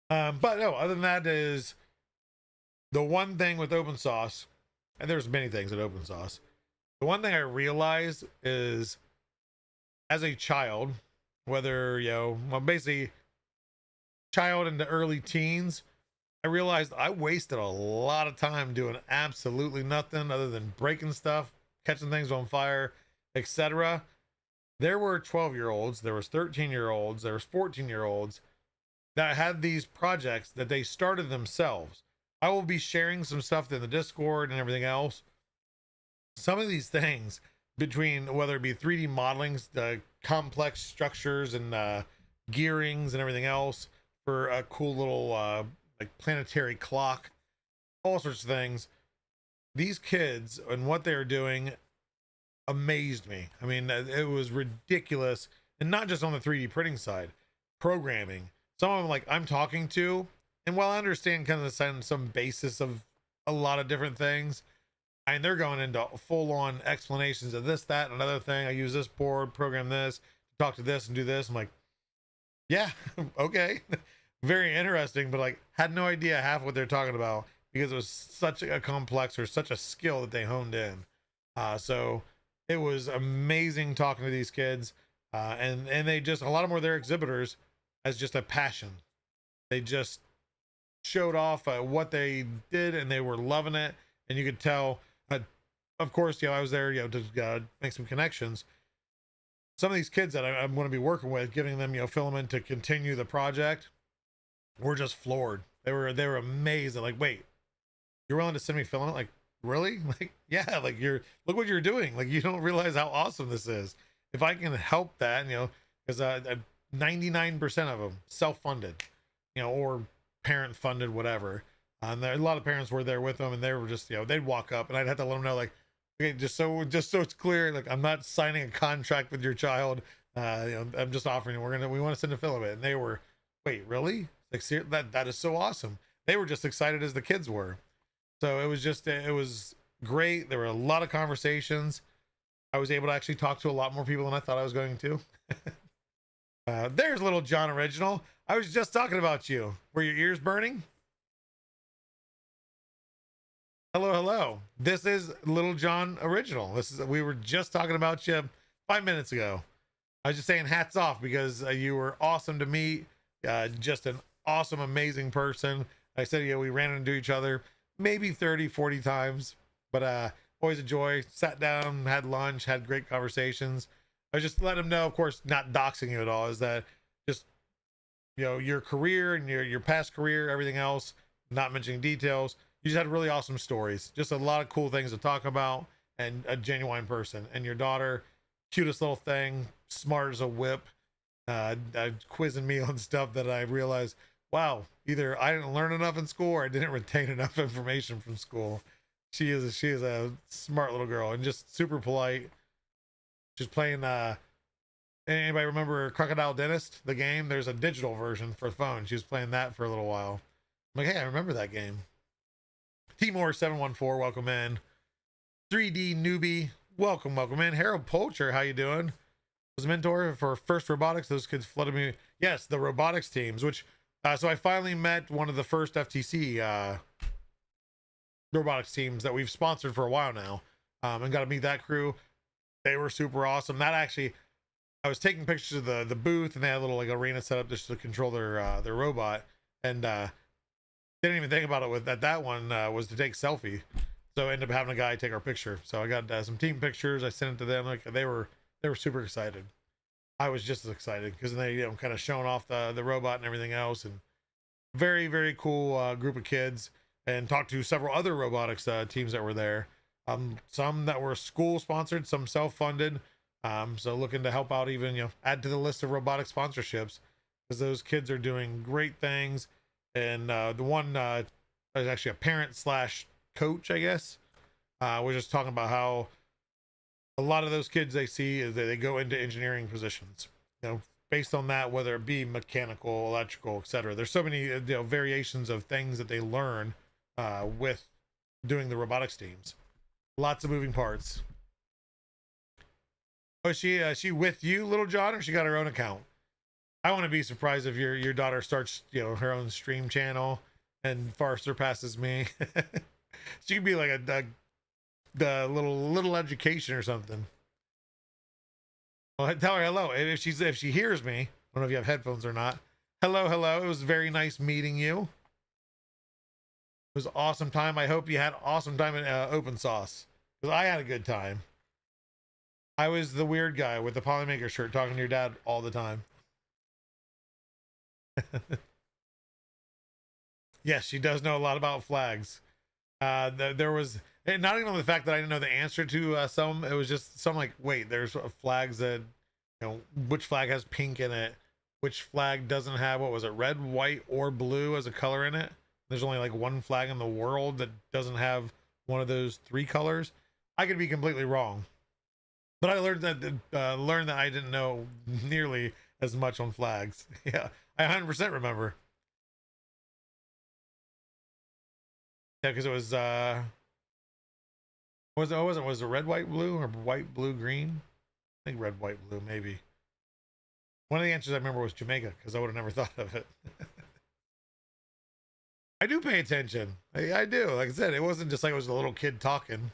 But no, other than that is the one thing with open source, and there's many things with open source. The one thing I realized is, as a child, whether, well, basically child into early teens, I realized I wasted a lot of time doing absolutely nothing other than breaking stuff, catching things on fire, etc. There were 12-year-olds, there was 13-year-olds, there was 14-year-olds that had these projects that they started themselves. I will be sharing some stuff in the Discord and everything else. Some of these things, between whether it be 3D modeling, the complex structures and gearings and everything else for a cool little like planetary clock, all sorts of things. These kids and what they're doing amazed me. I mean, it was ridiculous, and not just on the 3D printing side, programming. Some of them, like, I'm talking to, and while I understand kind of some basis of a lot of different things, and they're going into full-on explanations of this, that, and another thing. I use this board, program this, talk to this, and do this. I'm like, yeah, okay, very interesting, but like had no idea half what they're talking about because it was such a complex or such a skill that they honed in. So it was amazing talking to these kids, and they just, a lot of them were their exhibitors as just a passion. They just showed off what they did, and they were loving it, and you could tell. Of course, I was there, to make some connections. Some of these kids that I'm going to be working with, giving them, filament to continue the project, were just floored. They were amazed. They're like, wait, you're willing to send me filament? Like, really? Like, yeah, like look what you're doing. Like, you don't realize how awesome this is. If I can help that, because 99% of them self-funded, or parent funded, whatever. And a lot of parents were there with them, and they were just, they'd walk up, and I'd have to let them know, like, okay, just so it's clear, like, I'm not signing a contract with your child. I'm just offering. We want to send a filament, and they were, wait, really? Like, that is so awesome. They were just excited as the kids were. So it was great. There were a lot of conversations. I was able to actually talk to a lot more people than I thought I was going to. There's Little John Original. I was just talking about you. Were your ears burning? Hello. This is Little John Original. We were just talking about you 5 minutes ago. I was just saying hats off because you were awesome to meet. Just an awesome, amazing person. I said, we ran into each other maybe 30, 40 times, but always a joy. Sat down, had lunch, had great conversations. I just let him know, of course, not doxing you at all, is that just, your career and your past career, everything else, not mentioning details. You just had really awesome stories, just a lot of cool things to talk about, and a genuine person. And your daughter, cutest little thing, smart as a whip, quizzing me on stuff that I realized, wow, either I didn't learn enough in school or I didn't retain enough information from school. She is a smart little girl and just super polite. Just playing. Anybody remember Crocodile Dentist, the game? There's a digital version for phone. She was playing that for a little while. I'm like, hey, I remember that game. Timor714, welcome in. 3D Newbie, welcome in. Harold Poulcher, how you doing? Was a mentor for First Robotics. Those kids flooded me. Yes, the robotics teams, which so I finally met one of the first FTC robotics teams that we've sponsored for a while now, and got to meet that crew. They were super awesome. That actually, I was taking pictures of the booth, and they had a little like arena set up just to control their robot, and didn't even think about it with that one was to take selfie. So I ended up having a guy take our picture. So I got some team pictures. I sent it to them. Like they were super excited. I was just as excited because they kind of showing off the robot and everything else, and very, very cool group of kids. And talked to several other robotics teams that were there. Some that were school sponsored, some self-funded. So looking to help out, even add to the list of robotic sponsorships, because those kids are doing great things. And the one is actually a parent slash coach, I guess. We're just talking about how a lot of those kids they see is that they go into engineering positions, based on that, whether it be mechanical, electrical, etc. There's so many variations of things that they learn with doing the robotics teams. Lots of moving parts. Oh, is she with you, Little John, or she got her own account? I want to be surprised if your daughter starts her own stream channel and far surpasses me. She could be like the little education or something. Well, tell her hello if she hears me. I don't know if you have headphones or not. Hello. It was very nice meeting you. It was an awesome time. I hope you had an awesome time at Open Sauce, because I had a good time. I was the weird guy with the Polymaker shirt talking to your dad all the time. Yes, she does know a lot about flags. There was not even the fact that I didn't know the answer to some. It was just some like, wait, there's flags that which flag has pink in it, which flag doesn't have, what was it, red, white, or blue as a color in it. There's only like one flag in the world that doesn't have one of those three colors. I could be completely wrong, but I learned that I didn't know nearly as much on flags. Yeah, I 100% remember. Yeah, because it was Was it red, white, blue, or white, blue, green? I think red, white, blue, maybe. One of the answers I remember was Jamaica because I would have never thought of it. I do pay attention. I do. Like I said, it wasn't just like I was a little kid talking.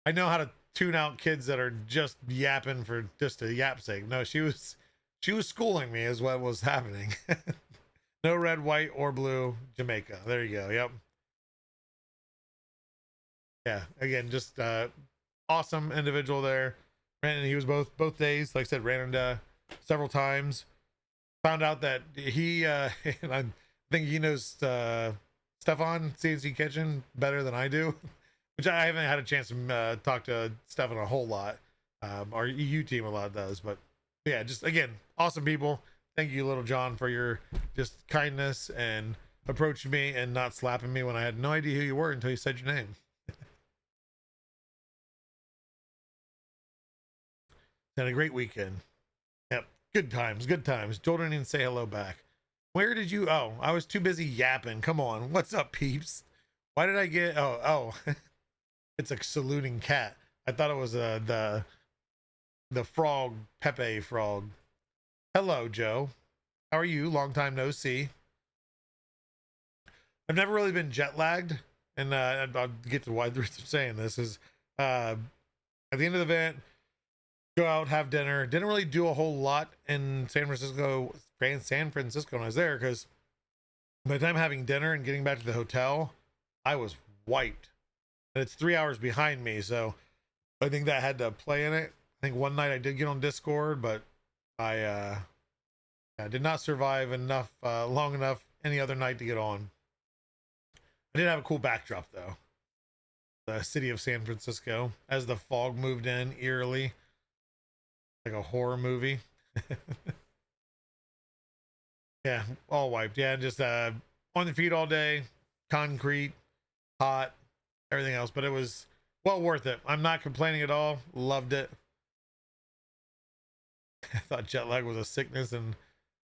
I know how to tune out kids that are just yapping for just a yap sake. No, she was schooling me is what was happening. No red, white, or blue, Jamaica. There you go. Yep. Yeah. Again, just awesome individual there. Ran and he was both days. Like I said, ran into several times. Found out that he and I think he knows Stefan CNC Kitchen better than I do, which I haven't had a chance to talk to Stefan a whole lot. Our EU team a lot does, but yeah, just again, awesome people. Thank you, Little John, for your just kindness and approaching me and not slapping me when I had no idea who you were until you said your name. Had a great weekend. Yep, good times, good times. Jordan didn't say hello back. Where did you? Oh, I was too busy yapping. Come on, what's up, peeps? Why did I get? Oh, it's a saluting cat. I thought it was the frog, Pepe frog. Hello, Joe. How are you? Long time no see. I've never really been jet lagged, and I'll get to why the reason I'm saying this is at the end of the event, go out, have dinner. Didn't really do a whole lot in San Francisco when I was there, because by the time having dinner and getting back to the hotel, I was wiped. And it's 3 hours behind me, so I think that had to play in it. I think one night I did get on Discord, but I did not survive enough long enough any other night to get on. I did have a cool backdrop though. The city of San Francisco as the fog moved in eerily, like a horror movie. Yeah, all wiped. Yeah, just on the feet all day, concrete, hot, everything else, but it was well worth it. I'm not complaining at all. Loved it. I thought jet lag was a sickness, and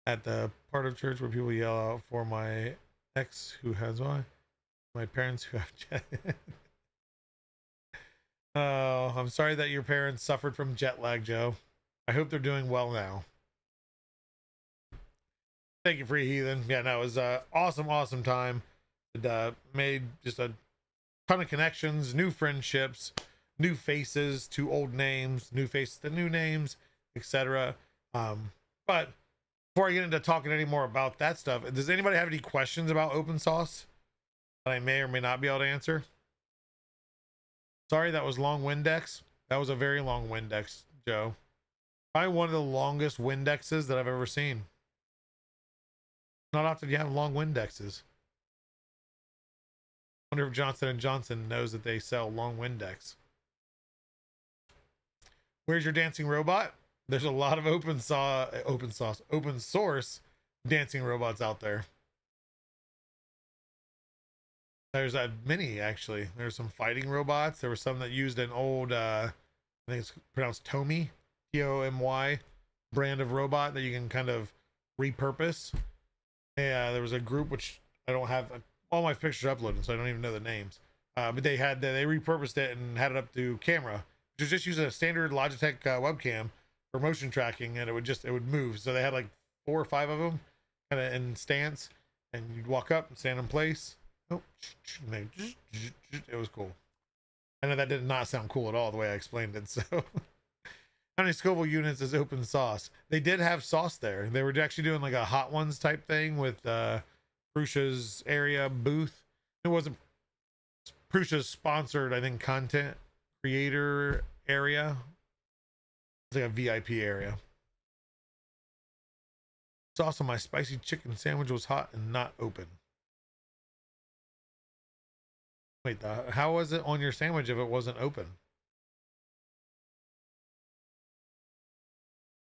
at the part of church where people yell out for my ex who has my parents who have jet. Oh, I'm sorry that your parents suffered from jet lag, Joe. I hope they're doing well now. Thank you, Free Heathen. Yeah, no, it was awesome time. It made just a ton of connections, new friendships, new faces to old names, new faces to new names, etc. But before I get into talking any more about that stuff, does anybody have any questions about OpenSauce that I may or may not be able to answer? Sorry, that was long Windex. That was a very long Windex, Joe. Probably one of the longest Windexes that I've ever seen. Not often you have long Windexes. Wonder if Johnson & Johnson knows that they sell long Windex. Where's your dancing robot? There's a lot of open source dancing robots out there. There's a mini actually. There's some fighting robots. There were some that used an old I think it's pronounced Tomy, Tomy brand of robot that you can kind of repurpose. Yeah, there was a group which I don't have all my pictures uploaded, so I don't even know the names. But they repurposed it and had it up to camera, which is just using a standard Logitech webcam for motion tracking, and it would move. So they had like 4 or 5 of them kind of in stance, and you'd walk up and stand in place. Oh, it was cool. I know that did not sound cool at all the way I explained it. So how many Scoville units is open sauce? They did have sauce there. They were actually doing like a Hot Ones type thing with Prussia's area booth. It wasn't Prussia's sponsored, I think, content creator area. It's like a VIP area. Sauce on my spicy chicken sandwich was hot and not open. Wait, how was it on your sandwich if it wasn't open?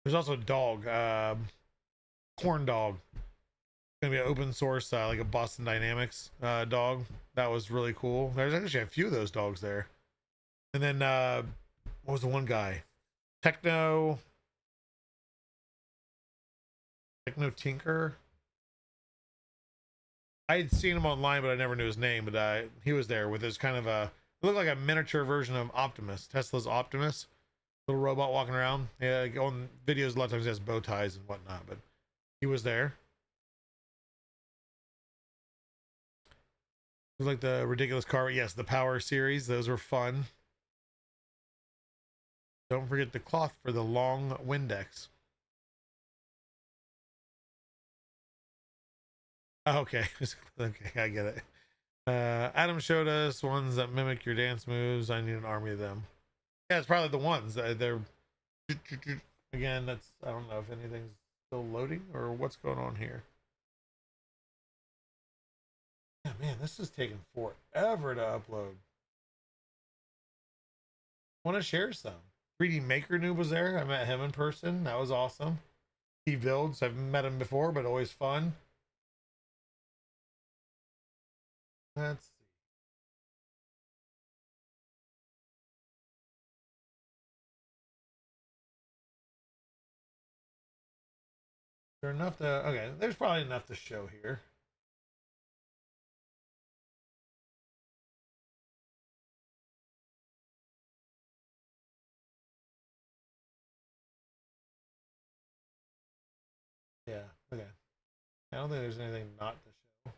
There's also a dog, corn dog. It's gonna be an open source, like a Boston Dynamics dog. That was really cool. There's actually a few of those dogs there. And then what was the one guy? Techno Tinker. I had seen him online, but I never knew his name. But he was there with his kind of a It looked like a miniature version of Optimus, Tesla's Optimus, little robot walking around. Yeah, like on videos a lot of times he has bow ties and whatnot, but he was there. It was like the ridiculous car. Yes, the Power series. Those were fun. Don't forget the cloth for the long Windex. Okay. Okay, I get it. Adam showed us ones that mimic your dance moves. I need an army of them. Yeah, it's probably the ones. They're again, that's, I don't know if anything's still loading or what's going on here. Yeah, man, this is taking forever to upload. Want to share some. 3D Maker Noob was there. I met him in person. That was awesome. He builds. I've met him before, but always fun. Let's see. There's enough to, okay, there's probably enough to show here. Yeah, okay. I don't think there's anything not to show.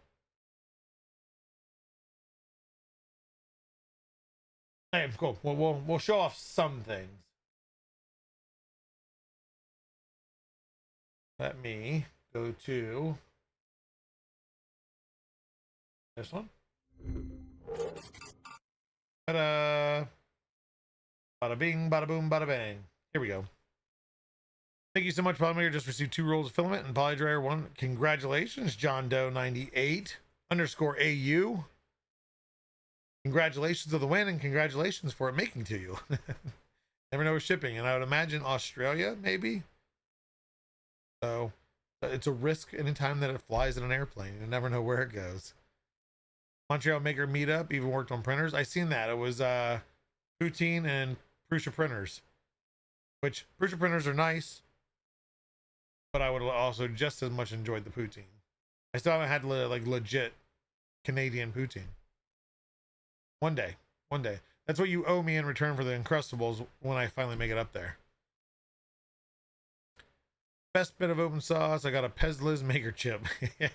Hey, cool. We'll show off some things. Let me go to this one. Ta-da! Bada bing, bada boom, bada bang. Here we go. Thank you so much, Polymaker. Just received 2 rolls of filament and Polydryer 1. Congratulations, John Doe 98 _ AU. Congratulations on the win and congratulations for it making to you. Never know shipping, and I would imagine Australia maybe. So it's a risk anytime that it flies in an airplane. You never know where it goes. Montreal Maker Meetup even worked on printers. I seen that. It was Poutine and Prusa printers, which Prusa printers are nice, but I would also just as much enjoyed the Poutine. I still haven't had like legit Canadian Poutine. One day. That's what you owe me in return for the Uncrustables when I finally make it up there. Best bit of open sauce. I got a Pezliz maker chip. Yeah.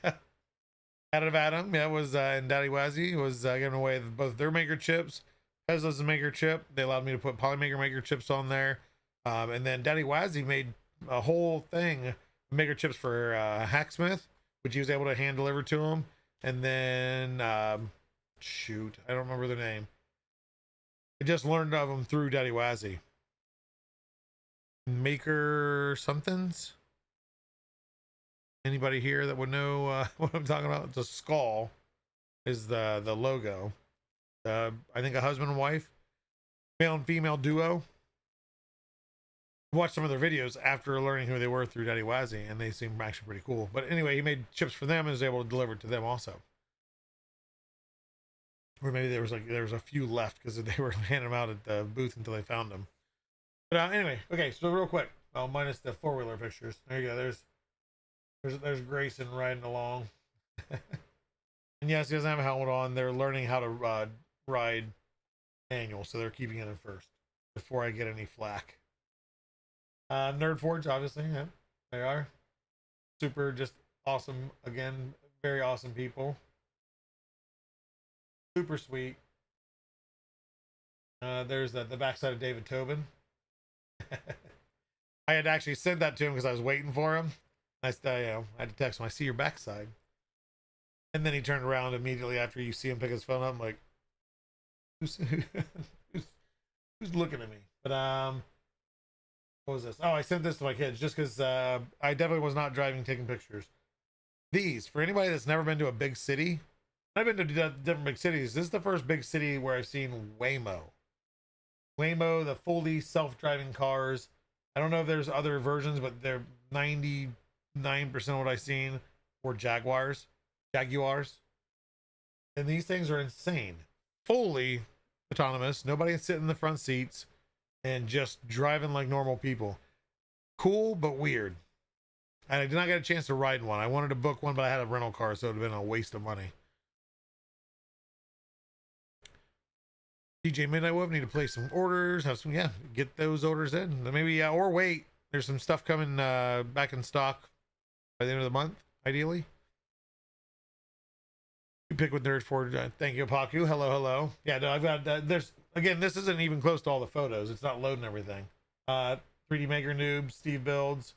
Out of Adam. Yeah, it was and Daddy Wazzy was giving away both their maker chips. Pezliz maker chip. They allowed me to put Polymaker maker chips on there. And then Daddy Wazzy made a whole thing of maker chips for Hacksmith, which he was able to hand deliver to him. And then shoot, I don't remember their name. I just learned of them through Daddy Wazzy. Maker somethings. Anybody here that would know what I'm talking about? It's a skull is the logo. I think a husband and wife, male and female duo. Watched some of their videos after learning who they were through Daddy Wazzy, and they seem actually pretty cool. But anyway, he made chips for them and was able to deliver it to them also. Or maybe there was a few left because they were handing them out at the booth until they found them. But anyway, okay, so real quick, well, minus the 4-wheeler pictures. There you go. There's Grayson riding along. And yes, he doesn't have a helmet on. They're learning how to ride manual, so they're keeping it in first before I get any flack. Nerd Forge, obviously, yeah, they are super, just awesome. Again, very awesome people. Super sweet. There's the backside of David Tobin. I had actually said that to him because I was waiting for him. I had to text him, I see your backside. And then he turned around immediately after you see him pick his phone up. I'm like, who's looking at me? But what was this? Oh, I sent this to my kids just because I definitely was not driving taking pictures. These, for anybody that's never been to a big city, I've been to different big cities. This is the first big city where I've seen Waymo. Waymo, the fully self-driving cars. I don't know if there's other versions, but they're 99% of what I've seen were Jaguars. And these things are insane. Fully autonomous. Nobody can sit in the front seats and just driving like normal people. Cool, but weird. And I did not get a chance to ride one. I wanted to book one, but I had a rental car, so it would have been a waste of money. DJ Midnight Wolf, need to place some orders, have some, yeah, get those orders in. Maybe, or wait, there's some stuff coming back in stock by the end of the month, ideally. You pick with Nerd for, thank you, Paku. Hello, hello. Yeah, no, I've got, there's, again, this isn't even close to all the photos. It's not loading everything. 3D Maker Noob, Steve Builds,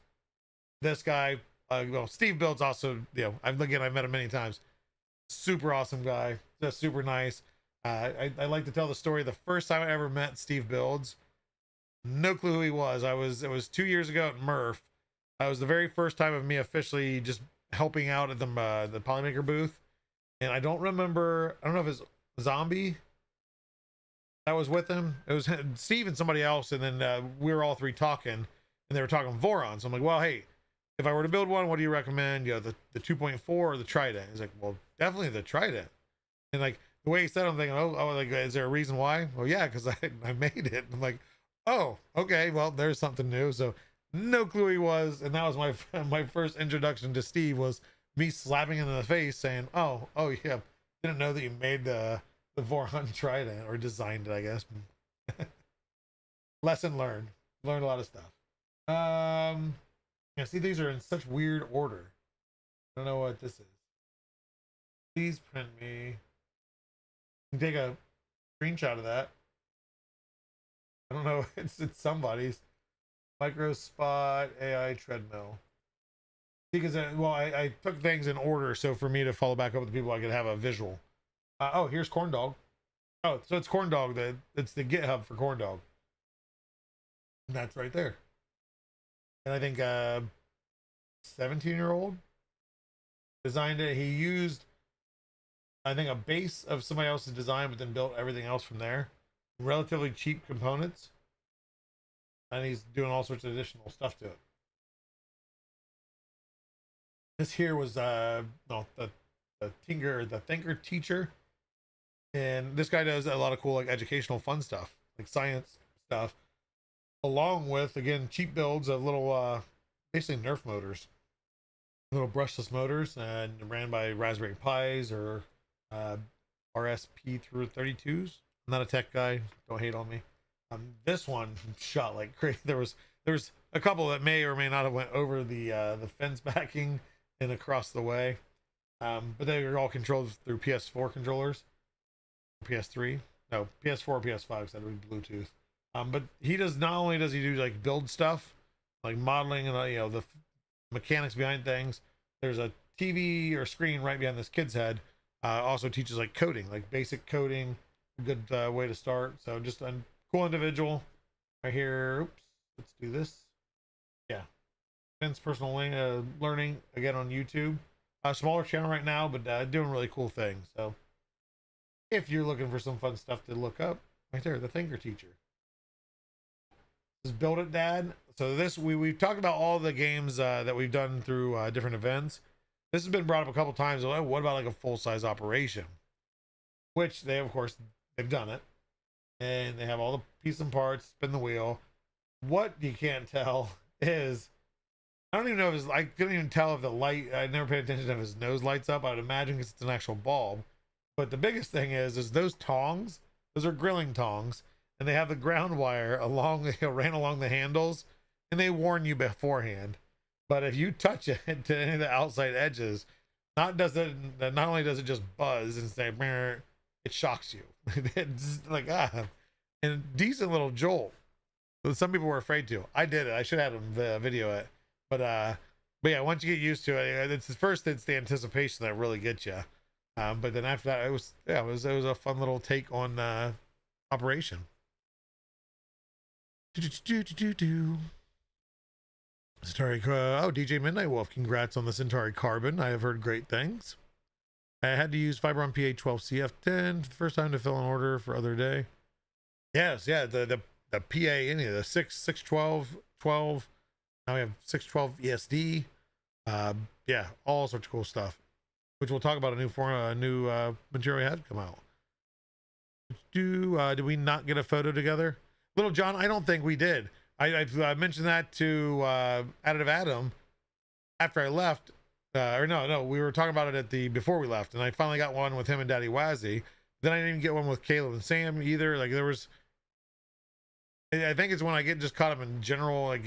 this guy, well, Steve Builds also, you know, I've met him many times. Super awesome guy, just super nice. I like to tell the story. The first time I ever met Steve Builds, no clue who he was. It was 2 years ago at Murph. It was the very first time of me officially just helping out at the Polymaker booth. And I don't remember, I don't know if it's Zombie that was with him. It was Steve and somebody else. And then we were all three talking, and they were talking Voron. So I'm like, well, hey, if I were to build one, what do you recommend? You know, the 2.4 or the Trident? He's like, well, definitely the Trident. And like, the way he said it, I'm thinking, oh, like, is there a reason why? Well, yeah, because I made it. I'm like, oh, okay, well, there's something new. So no clue he was, and that was my first introduction to Steve, was me slapping him in the face, saying, oh yeah, didn't know that you made the Voron Trident, or designed it, I guess. Lesson learned. Learned a lot of stuff. Yeah, see, these are in such weird order. I don't know what this is. Please print me. You can take a screenshot of that. I don't know. It's somebody's. Micro Spot AI treadmill. Because well, I took things in order, so for me to follow back up with the people, I could have a visual. Oh, here's Corn Dog. Oh, so it's Corn Dog. It's the GitHub for Corn Dog. And that's right there. And I think 17-year-old designed it. He used, I think, a base of somebody else's design, but then built everything else from there. Relatively cheap components. And he's doing all sorts of additional stuff to it. This here was the Thinker Teacher. And this guy does a lot of cool, like, educational fun stuff, like science stuff, along with, again, cheap builds of little basically Nerf motors, little brushless motors, and ran by Raspberry Pis or RSP through 32s. I'm not a tech guy, don't hate on me. This one shot like crazy. There was a couple that may or may not have went over the fence backing and across the way, but they were all controlled through PS4 controllers, PS3, no, PS4 or PS5, so that would be Bluetooth. But he does, not only does he do like build stuff, like modeling and you know, the mechanics behind things. There's a TV or screen right behind this kid's head. Also teaches like coding, like basic coding. Good way to start. So just a cool individual right here. Oops, let's do this. Yeah, Vince Personal Learning, again on YouTube. Smaller channel right now, but doing really cool things. So if you're looking for some fun stuff to look up, right there, the Thinker Teacher. This is Build It Dad. So this, we've talked about all the games that we've done through different events. This has been brought up a couple times. Well, what about like a full-size operation? Which they, of course, they've done it. And they have all the pieces and parts, spin the wheel. What you can't tell is, I don't even know if his, I couldn't even tell if the light, I never paid attention if his nose lights up. I would imagine because it's an actual bulb. But the biggest thing is those tongs, those are grilling tongs, and they have the ground wire along, ran along the handles, and they warn you beforehand. But if you touch it to any of the outside edges, not only does it just buzz and say, it shocks you. It's like, and decent little jolt. Some people were afraid to. I did it. I should have had them video it. But yeah, once you get used to it, it's the anticipation that really gets you. But then after that, it was a fun little take on operation. Centauri, DJ Midnight Wolf, congrats on the Centauri Carbon. I have heard great things. I had to use Fibron PA12CF10 first time to fill an order for other day. Yes, yeah, the PA, any of the 612 12. Now we have 612 ESD. Yeah, all sorts of cool stuff, which we'll talk about a new material we had come out. Did we not get a photo together? Little John, I don't think we did. I mentioned that to Additive Adam after I left. Or no, we were talking about it before we left, and I finally got one with him and Daddy Wazzy. Then I didn't even get one with Caleb and Sam either. Like there was, I think it's when I get just caught up in general, like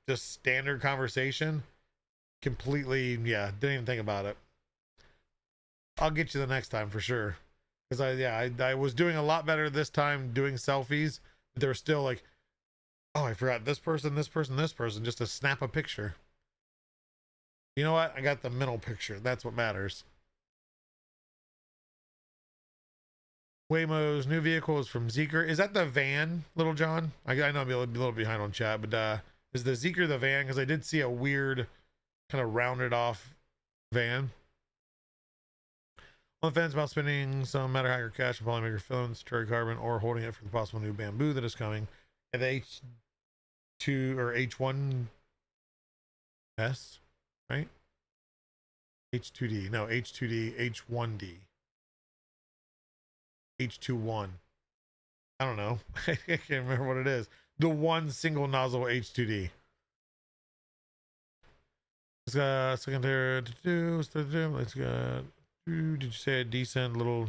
just standard conversation. Completely, yeah, didn't even think about it. I'll get you the next time for sure. Because I was doing a lot better this time doing selfies. But there was still like, oh, I forgot this person, this person, this person, just to snap a picture. You know what? I got the mental picture. That's what matters. Waymo's new vehicle is from Zeekr. Is that the van, Little John? I know I'm a little behind on chat, but is the Zeekr the van? Because I did see a weird kind of rounded off van. On the fence about spending some Matter Hacker cash on polymaker films, Terry Carbon, or holding it for the possible new bamboo that is coming. And the H2 or H1S, right? H2D. No, H2D, H1D. H21. I don't know. I can't remember what it is. The one single nozzle H2D. It's got secondary to do. Let's go. Did you say a decent little?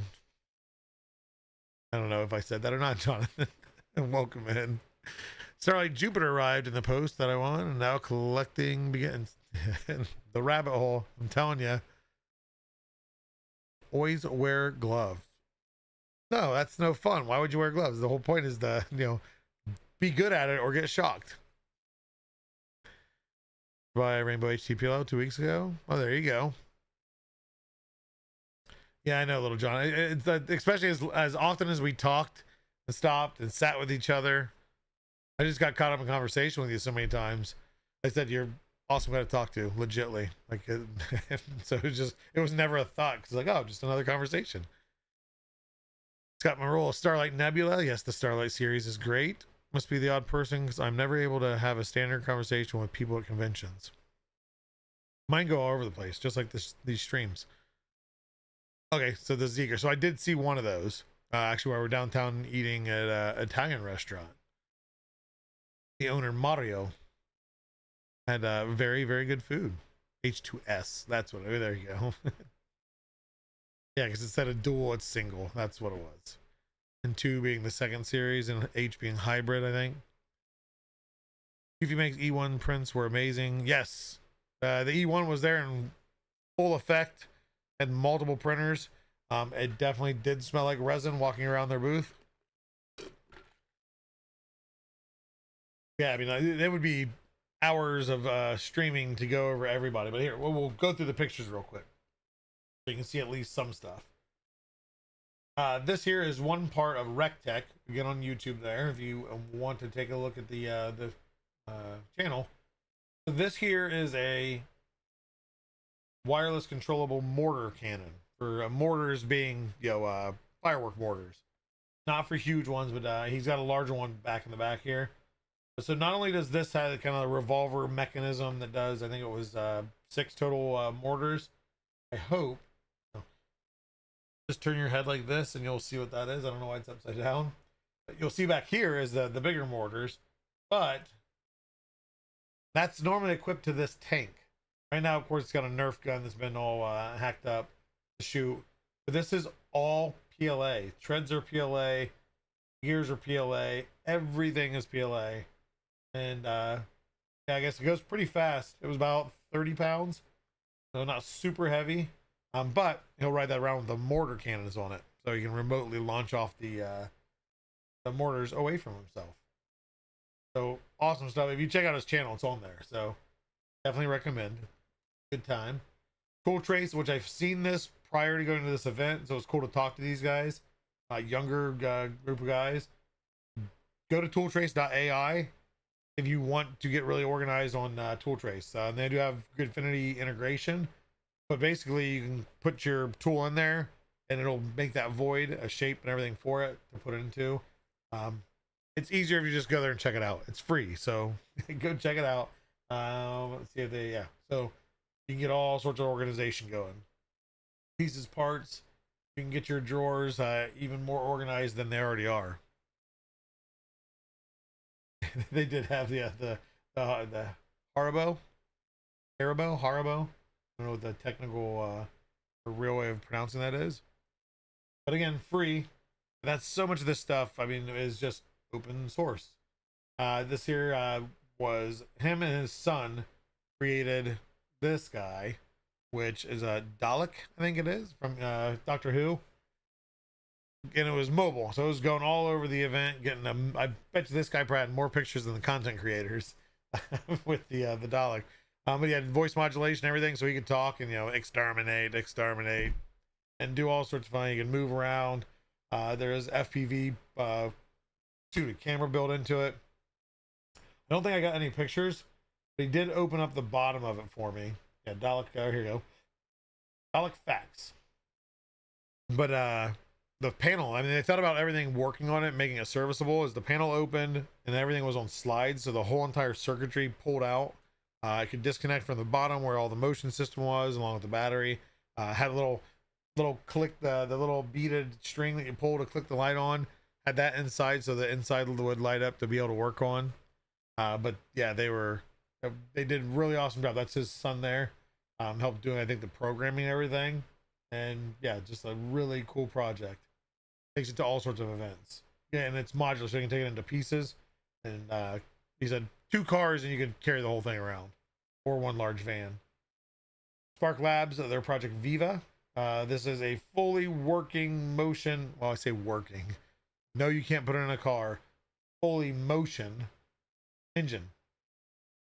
I don't know if I said that or not, Jonathan. Welcome in. Starlight Jupiter arrived in the post that I want, and now collecting begins. The rabbit hole. I'm telling you. Always wear gloves. No, that's no fun. Why would you wear gloves? The whole point is to, be good at it or get shocked. By Rainbow HTPL 2 weeks ago. Oh, there you go. Yeah, I know, Little John. It's especially as often as we talked and stopped and sat with each other. I just got caught up in conversation with you so many times. I said you're awesome guy to talk to, legitly. Like, so it was never a thought. Cause like, oh, just another conversation. Scott Marole, Starlight Nebula. Yes, the Starlight series is great. Must be the odd person because I'm never able to have a standard conversation with people at conventions. Mine go all over the place, just like these streams. Okay, so the Zeekr. So I did see one of those. Actually, while we're downtown eating at an Italian restaurant. The owner, Mario, had very, very good food. H2S. That's what. Oh, there you go. Yeah, because instead of dual, it's single. That's what it was. And 2 being the second series, and H being hybrid, I think. If you make E1 prints were amazing. Yes. The E1 was there in full effect. Had multiple printers. It definitely did smell like resin walking around their booth. Yeah, I mean, there would be hours of streaming to go over everybody. But here, we'll go through the pictures real quick. So you can see at least some stuff. This here is one part of RecTech. Get on YouTube there if you want to take a look at the channel. So this here is a wireless controllable mortar cannon for mortars being firework mortars, not for huge ones, but he's got a larger one back in the back here. So not only does this have kind of a revolver mechanism that does, I think it was 6 total mortars. I hope. Just turn your head like this and you'll see what that is. I don't know why it's upside down. But you'll see back here is the bigger mortars, but that's normally equipped to this tank. Right now, of course, it's got a Nerf gun that's been all hacked up to shoot. But this is all PLA. Treads are PLA. Gears are PLA. Everything is PLA. And yeah, I guess it goes pretty fast. It was about 30 pounds. So not super heavy. But he'll ride that around with the mortar cannons on it. So he can remotely launch off the mortars away from himself. So awesome stuff. If you check out his channel, it's on there. So definitely recommend. Good time. Tool Trace, which I've seen this prior to going to this event, so it's cool to talk to these guys. Younger group of guys. Go to tooltrace.ai if you want to get really organized on Tooltrace. And they do have Gridfinity integration, but basically you can put your tool in there and it'll make that void a shape and everything for it to put it into. It's easier if you just go there and check it out. It's free, so go check it out. Let's see if they, so you can get all sorts of organization going. Pieces, parts. You can get your drawers even more organized than they already are. They did have the Haribo. I don't know what the technical or real way of pronouncing that is. but again, free. That's so much of this stuff. I mean, is just open source. This here was him and his son created this guy, which is a Dalek, I think it is, from Doctor Who. And it was mobile, so it was going all over the event, getting them. I bet you this guy probably had more pictures than the content creators with the Dalek. But he had voice modulation and everything, so he could talk and, you know, exterminate, and do all sorts of fun. You can move around. There is FPV a camera built into it. I don't think I got any pictures, but he did open up the bottom of it for me. Yeah, Dalek, here you go. Dalek facts. But the panel, I mean, they thought about everything working on it, making it serviceable. As the panel opened and everything was on slides, so the whole entire circuitry pulled out. I could disconnect from the bottom where all the motion system was, along with the battery. Had a little click, the little beaded string that you pull to click the light on. Had that inside, so the inside would light up to be able to work on. But yeah, they did a really awesome job. That's his son there, helped doing, I think, the programming and everything. And yeah, just a really cool project. Takes it to all sorts of events. Yeah, and it's modular, so you can take it into pieces. And he said 2 cars and you could carry the whole thing around, or 1 large van. Spark Labs, their project Viva. This is a fully working motion. Well, I say working. No, you can't put it in a car. Fully motion engine.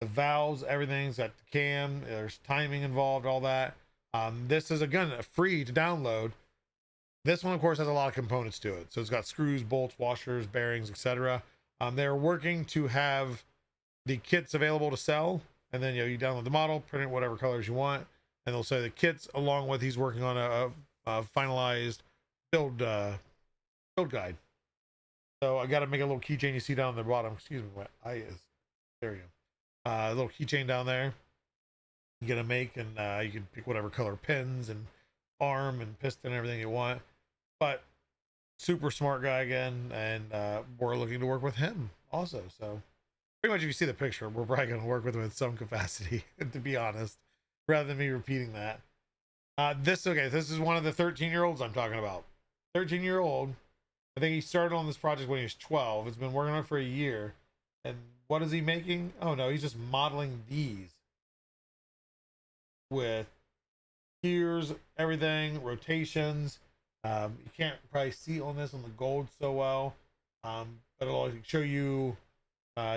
The valves, everything's got the cam. There's timing involved, all that. This is, again, free to download. This one, of course, has a lot of components to it. So it's got screws, bolts, washers, bearings, etc. They're working to have the kits available to sell, and then, you know, you download the model, print it whatever colors you want, and they'll say the kits along with he's working on a finalized build guide. So I got to make a little keychain you see down the bottom. Excuse me, what I is there you go. A little keychain down there. You're gonna make, and you can pick whatever color pins and arm and piston and everything you want. But super smart guy again, and we're looking to work with him also. So pretty much, if you see the picture, we're probably going to work with him in some capacity, to be honest, rather than me repeating that. This is one of the 13-year-olds I'm talking about. 13-year-old. I think he started on this project when he was 12. He's been working on it for a year. And what is he making? Oh no, he's just modeling these with gears, everything, rotations. You can't probably see on this on the gold so well, but it'll show you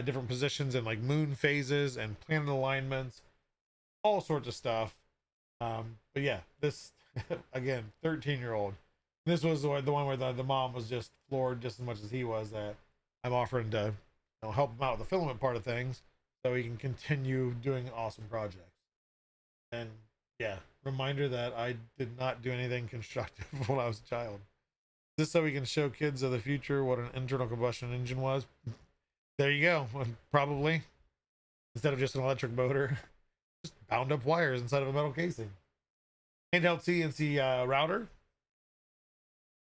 different positions and like moon phases and planet alignments, all sorts of stuff. But yeah, this again, 13-year-old. This was the one where the mom was just floored just as much as he was, that I'm offering to, you know, help him out with the filament part of things so he can continue doing awesome projects. And yeah, reminder that I did not do anything constructive when I was a child. Just so we can show kids of the future what an internal combustion engine was. There you go. Probably, instead of just an electric motor, just bound up wires inside of a metal casing. Handheld CNC router,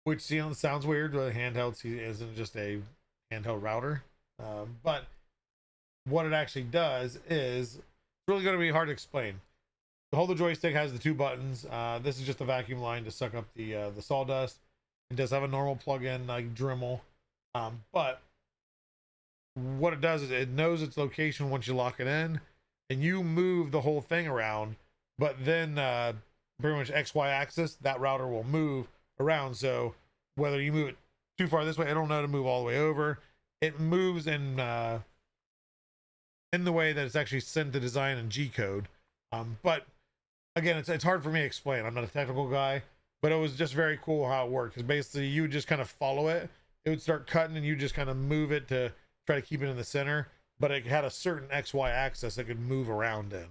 which, you know, sounds weird, but a handheld isn't just a handheld router. But what it actually does is, it's really going to be hard to explain. The whole joystick has the 2 buttons. This is just a vacuum line to suck up the sawdust. It does have a normal plug-in like Dremel, but what it does is it knows its location once you lock it in, and you move the whole thing around. But then pretty much XY axis, that router will move around. So whether you move it too far this way, I don't know, to move all the way over. It moves in the way that it's actually sent to design in G code. But again, it's hard for me to explain. I'm not a technical guy, but it was just very cool how it worked. Because basically, you would just kind of follow it. It would start cutting, and you just kind of move it to try to keep it in the center. But it had a certain XY axis it could move around in.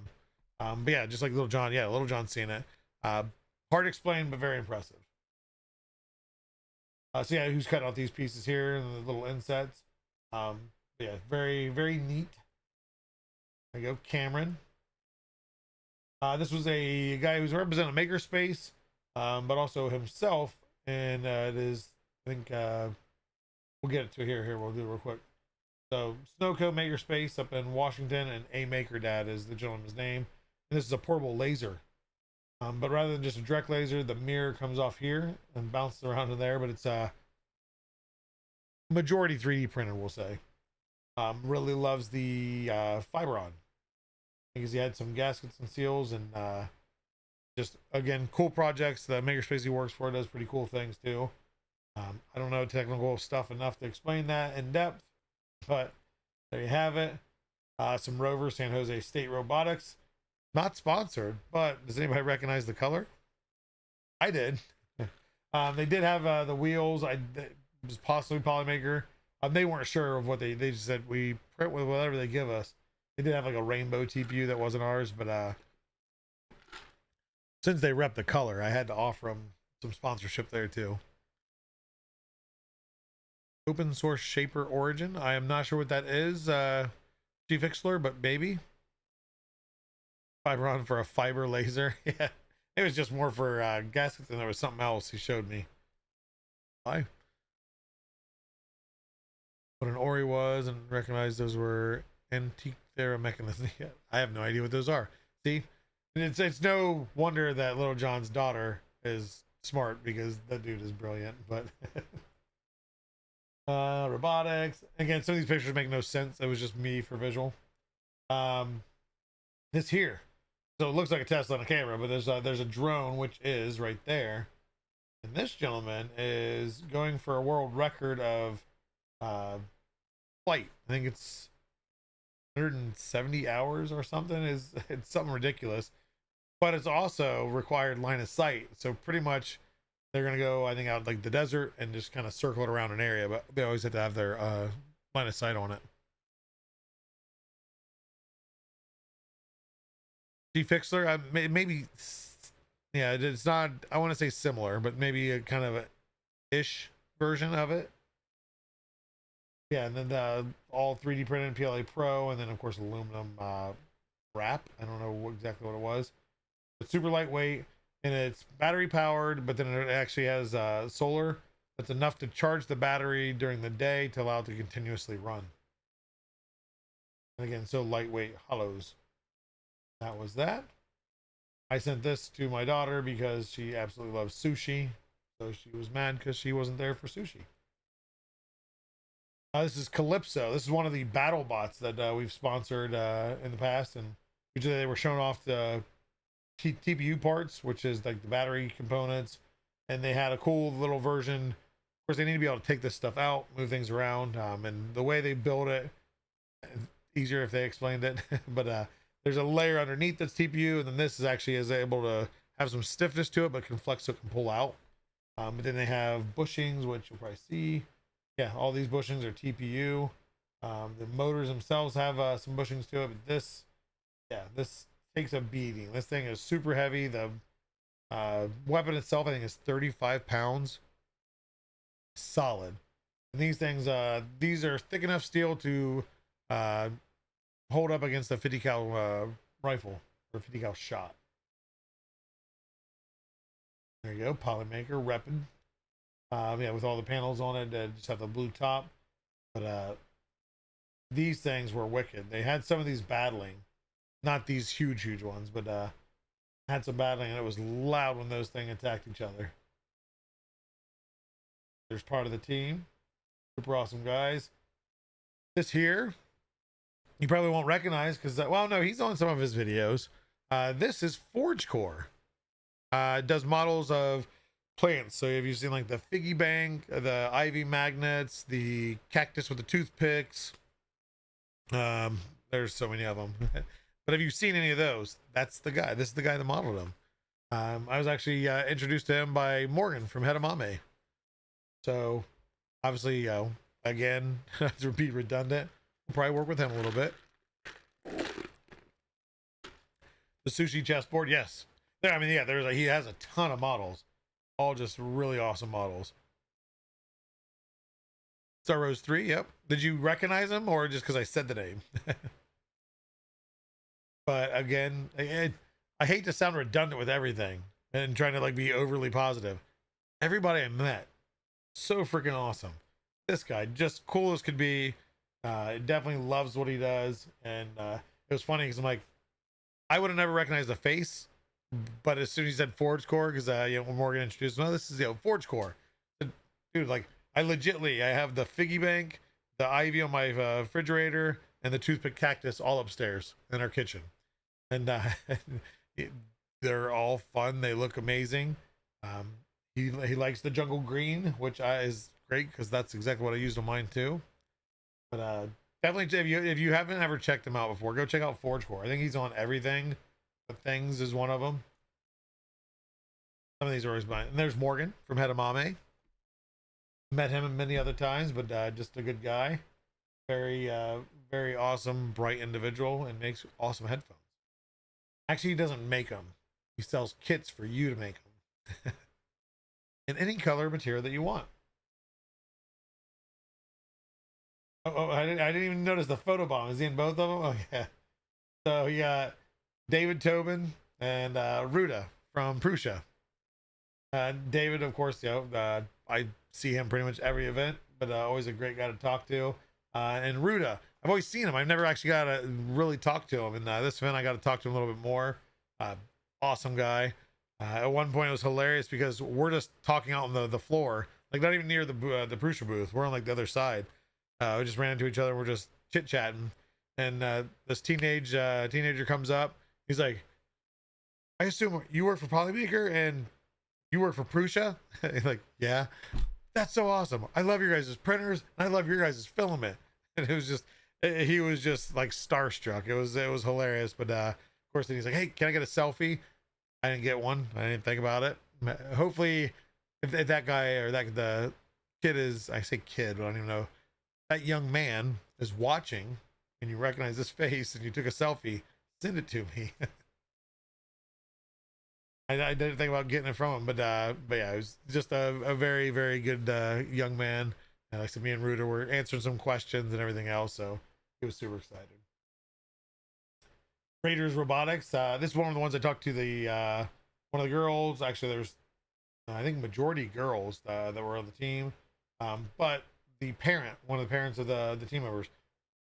But yeah, just like Little John. Yeah, Little John's seen it. Hard to explain, but very impressive. So yeah, who's cutting out these pieces here and the little insets. Yeah, very, very neat. There you go, Cameron. This was a guy who's representing Makerspace, but also himself, and it is, I think, we'll get it to here. We'll do it real quick. So, Snowco Makerspace up in Washington, and A Maker Dad is the gentleman's name. And this is a portable laser. But rather than just a direct laser, the mirror comes off here and bounces around in there. But it's a majority 3D printer, we'll say. Really loves the Fiberon because he had some gaskets and seals and just again cool projects. The makerspace he works for does pretty cool things too. I don't know technical stuff enough to explain that in depth, but there you have it. Some Rover San Jose State Robotics, not sponsored, but does anybody recognize the color? I did. They did have the wheels. It was possibly Polymaker. They weren't sure of what they just said we print with whatever they give us. They did have like a rainbow TPU that wasn't ours, but since they rep the color, I had to offer them some sponsorship there too. Open source shaper origin. I am not sure what that is, G Fixler, but maybe. Fiberon for a fiber laser. Yeah, it was just more for gaskets, and there was something else he showed me. Why? What an Ori was, and recognized those were antique Thera mechanisms. I have no idea what those are. See, and it's no wonder that Little John's daughter is smart because that dude is brilliant. But robotics again. Some of these pictures make no sense. It was just me for visual. This here, so it looks like a Tesla on a camera, but there's a drone which is right there, and this gentleman is going for a world record of flight. I think it's 170 hours or something. It's something ridiculous, but it's also required line of sight. So pretty much they're gonna go, I think, out like the desert and just kind of circle it around an area, but they always have to have their line of sight on it. G Fixler, maybe, yeah, it's not, I want to say similar, but maybe a kind of a ish version of it. Yeah, and then all 3D printed PLA Pro, and then of course aluminum wrap. I don't know exactly what it was, but super lightweight, and it's battery powered, but then it actually has solar that's enough to charge the battery during the day to allow it to continuously run. And again, so lightweight hollows. That was that. I sent this to my daughter because she absolutely loves sushi, so she was mad because she wasn't there for sushi. This is Calypso. This is one of the battle bots that we've sponsored in the past, and usually they were showing off the TPU parts, which is like the battery components, and they had a cool little version. Of course, they need to be able to take this stuff out, move things around, and the way they build it, easier if they explained it, but there's a layer underneath that's TPU, and then this is able to have some stiffness to it, but can flex so it can pull out. But then they have bushings, which you'll probably see. Yeah, all these bushings are TPU. The motors themselves have some bushings to it, but this takes a beating. This thing is super heavy. The weapon itself, I think, is 35 pounds. Solid. And these things, these are thick enough steel to hold up against a 50 cal rifle or 50 cal shot. There you go, Polymaker repping. Yeah, with all the panels on it, just have the blue top. But these things were wicked. They had some of these battling, not these huge ones, but had some battling, and it was loud when those things attacked each other. There's part of the team, super awesome guys. This here, you probably won't recognize because, well, no, he's on some of his videos. This is ForgeCore. It does models of plants. So have you seen like the figgy bank, the ivy magnets, the cactus with the toothpicks? There's so many of them. But have you seen any of those? That's the guy. This is the guy that modeled them. I was actually introduced to him by Morgan from Hedamame. So obviously, again, to be redundant, we'll probably work with him a little bit. The sushi chessboard, yes. There, I mean, yeah, he has a ton of models, all just really awesome models. Star Rose 3, yep. Did you recognize him, or just because I said the name? But again, I hate to sound redundant with everything and trying to like be overly positive. Everybody I met, so freaking awesome. This guy, just cool as could be. Definitely loves what he does, and it was funny because I'm like, I would have never recognized the face, but as soon as he said Forge Core, because when Morgan introduced, no, this is Forge Core, dude. Like I have the figgy bank, the ivy on my refrigerator, and the toothpick cactus all upstairs in our kitchen, and they're all fun. They look amazing. He likes the jungle green, which is great because that's exactly what I used on mine too. But definitely, if you haven't ever checked him out before, go check out Forge Core. I think he's on everything. But Things is one of them. Some of these are always mine. And there's Morgan from Hedamame. Met him many other times, but just a good guy. Very, very awesome, bright individual, and makes awesome headphones. Actually, he doesn't make them. He sells kits for you to make them. In any color material that you want. I didn't even notice the photo bomb. Is he in both of them? Oh, yeah. So you got David Tobin and Ruda from Prussia. David, of course, I see him pretty much every event, but always a great guy to talk to. And Ruda, I've always seen him. I've never actually got to really talk to him. And this event, I got to talk to him a little bit more. Awesome guy. At one point, it was hilarious because we're just talking out on the floor, like not even near the Prussia booth. We're on like the other side. We just ran into each other. We're just chit chatting, and this teenager comes up. He's like, "I assume you work for Polymaker and you work for Prussia?" He's like, "Yeah." That's so awesome. I love your guys' printers. And I love your guys' filament. And he was just like starstruck. It was hilarious. But of course, then he's like, "Hey, can I get a selfie?" I didn't get one. I didn't think about it. Hopefully, if that guy or the kid is, I say kid, but I don't even know, that young man is watching and you recognize his face and you took a selfie, send it to me. I didn't think about getting it from him, but yeah, it was just a very, very good young man. And like I said, me and Ruder were answering some questions and everything else, so he was super excited. Raiders Robotics. This is one of the ones I talked to one of the girls. Actually, there's I think majority girls that were on the team, but one of the parents of the team members,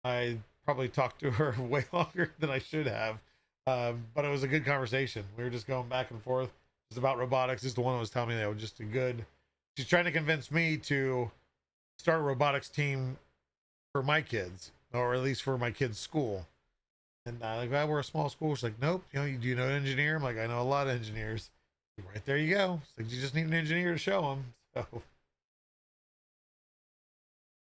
I probably talked to her way longer than I should have. But it was a good conversation. We were just going back and forth just about robotics. Just the one that was telling me that was just she's trying to convince me to start a robotics team for my kids, or at least for my kids' school. And like, well, we're a small school. She's like, "Nope, do you know an engineer?" I'm like, "I know a lot of engineers." Right there you go. It's like, you just need an engineer to show them. So,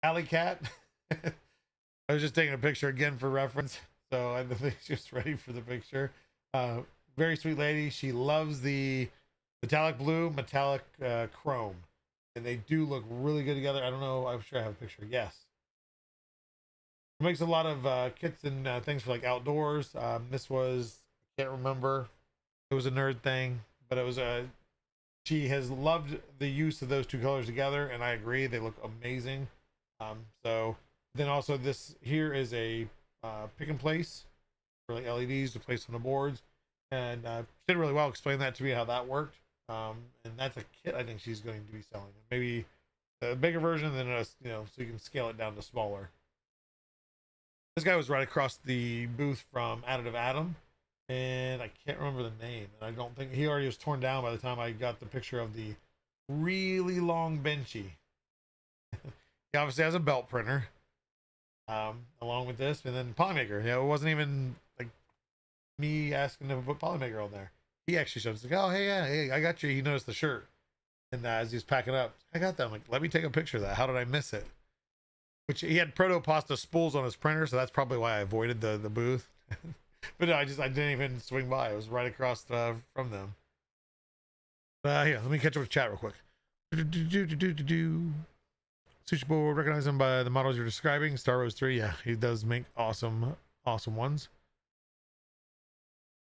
Alley Cat. I was just taking a picture again for reference, so I think she's ready for the picture. Very sweet lady. She loves the metallic blue, metallic chrome, and they do look really good together. I don't know. I'm sure I have a picture. Yes. It makes a lot of kits and things for like outdoors. This was, I can't remember. It was a nerd thing, but it was she has loved the use of those two colors together, and I agree. They look amazing. So then also this here is a pick and place for like LEDs to place on the boards, and she did really well explain that to me how that worked. And that's a kit I think she's going to be selling. Maybe a bigger version than so you can scale it down to smaller. This guy was right across the booth from Additive Adam, and I can't remember the name. And I don't think he already was torn down by the time I got the picture of the really long benchy. He obviously has a belt printer, along with this, and then Polymaker. It wasn't even like me asking to put Polymaker on there. He actually showed us like, "Oh, hey, yeah, hey, I got you." He noticed the shirt, and as he's packing up, I got that. I'm like, "Let me take a picture of that. How did I miss it?" Which he had proto pasta spools on his printer, so that's probably why I avoided the booth. But no, I didn't even swing by. It was right across from them. Here, let me catch up with chat real quick. Sushi Boy, recognize him by the models you're describing. Star Rose 3, yeah, he does make awesome ones.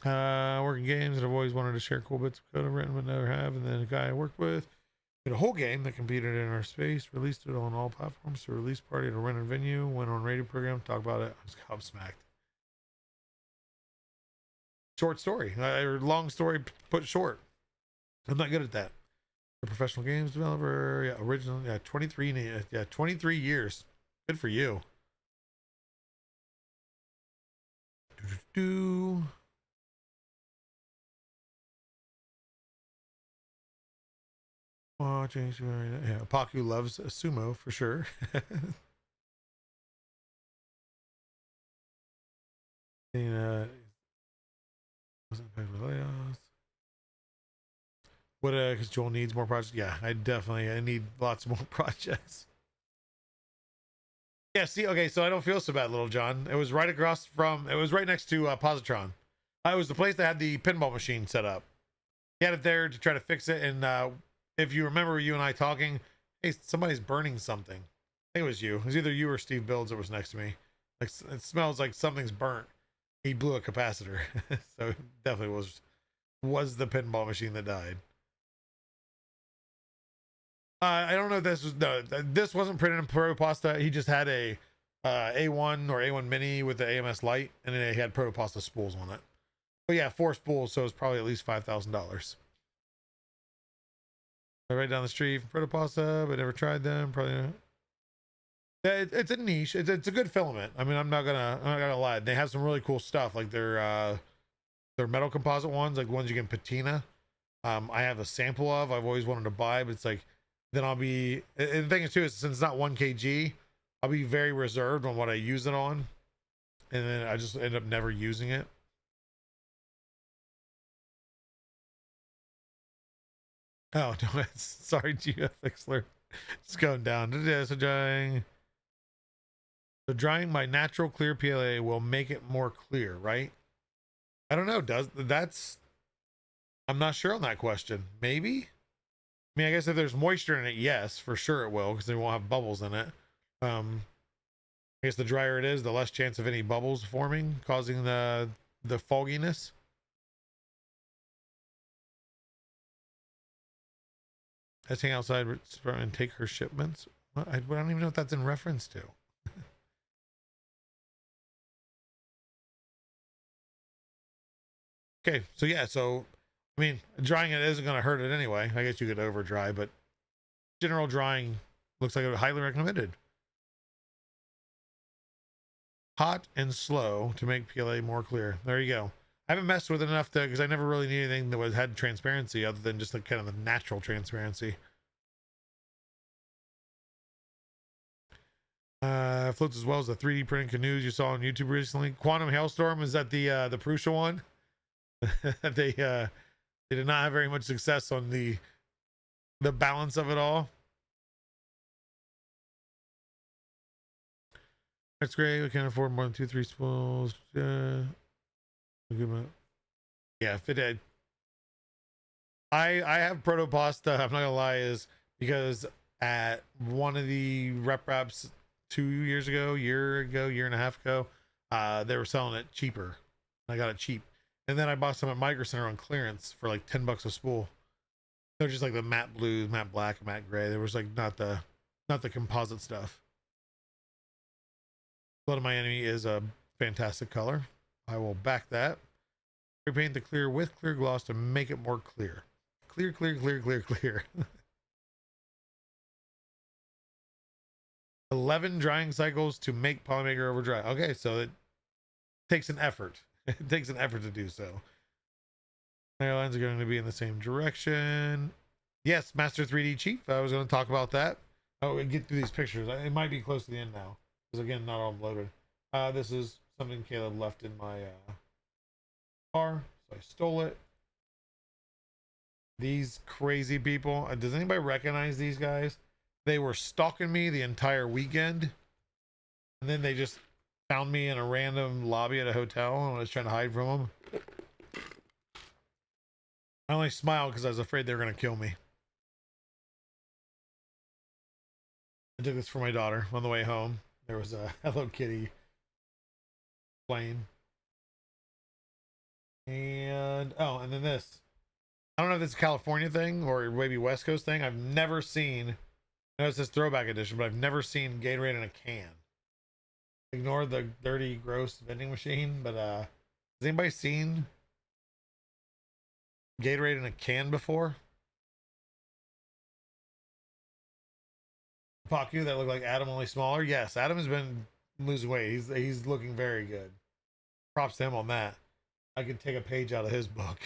Working games that I've always wanted to share cool bits of code I've written but never have, and then a guy I worked with did a whole game that competed in our space, released it on all platforms, to release party at a rented venue, went on radio program, talk about it. I was gobsmacked. Short story, or long story put short. I'm not good at that. A professional games developer, yeah, original, yeah, 23 years. Good for you. Watching, yeah, Paku loves sumo for sure. Wasn't paid for layoffs. What? Because Joel needs more projects. Yeah, I need lots more projects. Yeah. See, okay, so I don't feel so bad, Little John. It was right across from. It was right next to Positron. It was the place that had the pinball machine set up. He had it there to try to fix it, and if you remember, you and I talking, hey, somebody's burning something. I think it was you. It was either you or Steve Builds that was next to me. Like it smells like something's burnt. He blew a capacitor, so it definitely was the pinball machine that died. I don't know if this was no. This wasn't printed in Protopasta. He just had a A1 or A1 Mini with the AMS light, and then he had Protopasta spools on it. But yeah, 4 spools, so it's probably at least $5,000. Right down the street from Protopasta, but never tried them. Probably. Yeah, it's a niche. It's a good filament. I mean, I'm not gonna lie. They have some really cool stuff, like their metal composite ones, like ones you can patina. I have a sample of. I've always wanted to buy, but it's like then I'll be. And the thing is too is since it's not 1 kg, I'll be very reserved on what I use it on, and then I just end up never using it. Oh no! Sorry, GF Fixler. It's going down. So drying my natural clear PLA will make it more clear, right? I don't know. I'm not sure on that question. Maybe. I mean, I guess if there's moisture in it, yes, for sure it will, because they won't have bubbles in it. I guess the drier it is, the less chance of any bubbles forming, causing the fogginess. Let's hang outside and take her shipments. I don't even know what that's in reference to. Okay, so yeah, so I mean, drying it isn't going to hurt it anyway. I guess you could over dry, but general drying looks like it highly recommended. Hot and slow to make PLA more clear. There you go. I haven't messed with it enough to because I never really needed anything that had transparency other than just the kind of the natural transparency. Floats as well as the 3D printed canoes you saw on YouTube recently. Quantum Hailstorm, is that the Prusa one? They did not have very much success on the balance of it all. That's great. We can't afford more than 2-3 spools. Yeah, if it had. I have Protopasta. I'm not gonna lie, is because at one of the rep wraps 2 years ago, year and a half ago, they were selling it cheaper. I got it cheap, and then I bought some at Micro Center on clearance for like $10 a spool. They're just like the matte blue, matte black, matte gray. There was like not the composite stuff. Blood of My Enemy is a fantastic color. I will back that. Repaint the clear with clear gloss to make it more clear. Clear, clear, clear, clear, clear. 11 drying cycles to make Polymaker over dry. Okay, so it takes an effort. It takes an effort to do so. Airlines are going to be in the same direction. Yes, Master 3D Chief. I was going to talk about that. Oh, we get through these pictures. It might be close to the end now. Because again, not all loaded. This is something Caleb left in my car. So I stole it. These crazy people. Does anybody recognize these guys? They were stalking me the entire weekend. And then they just found me in a random lobby at a hotel and I was trying to hide from them. I only smiled because I was afraid they were going to kill me. I took this for my daughter on the way home. There was a Hello Kitty plane. And, oh, and then this. I don't know if this is a California thing or maybe West Coast thing. I've never seen, I know it's this throwback edition, but I've never seen Gatorade in a can. Ignore the dirty, gross vending machine, but has anybody seen Gatorade in a can before? Paku that looked like Adam, only smaller. Yes, Adam has been losing weight. He's looking very good. Props to him on that. I could take a page out of his book.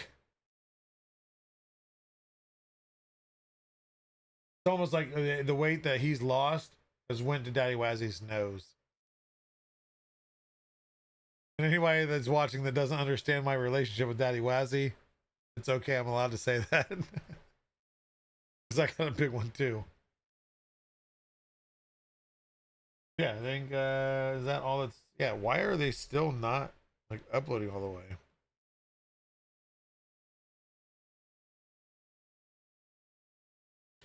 almost like the weight that he's lost has went to Daddy Wazzy's nose. And anybody that's watching that doesn't understand my relationship with Daddy Wazzy, it's okay. I'm allowed to say that. Because I got a big one too. Yeah, I think is that all that's yeah, why are they still not like uploading all the way?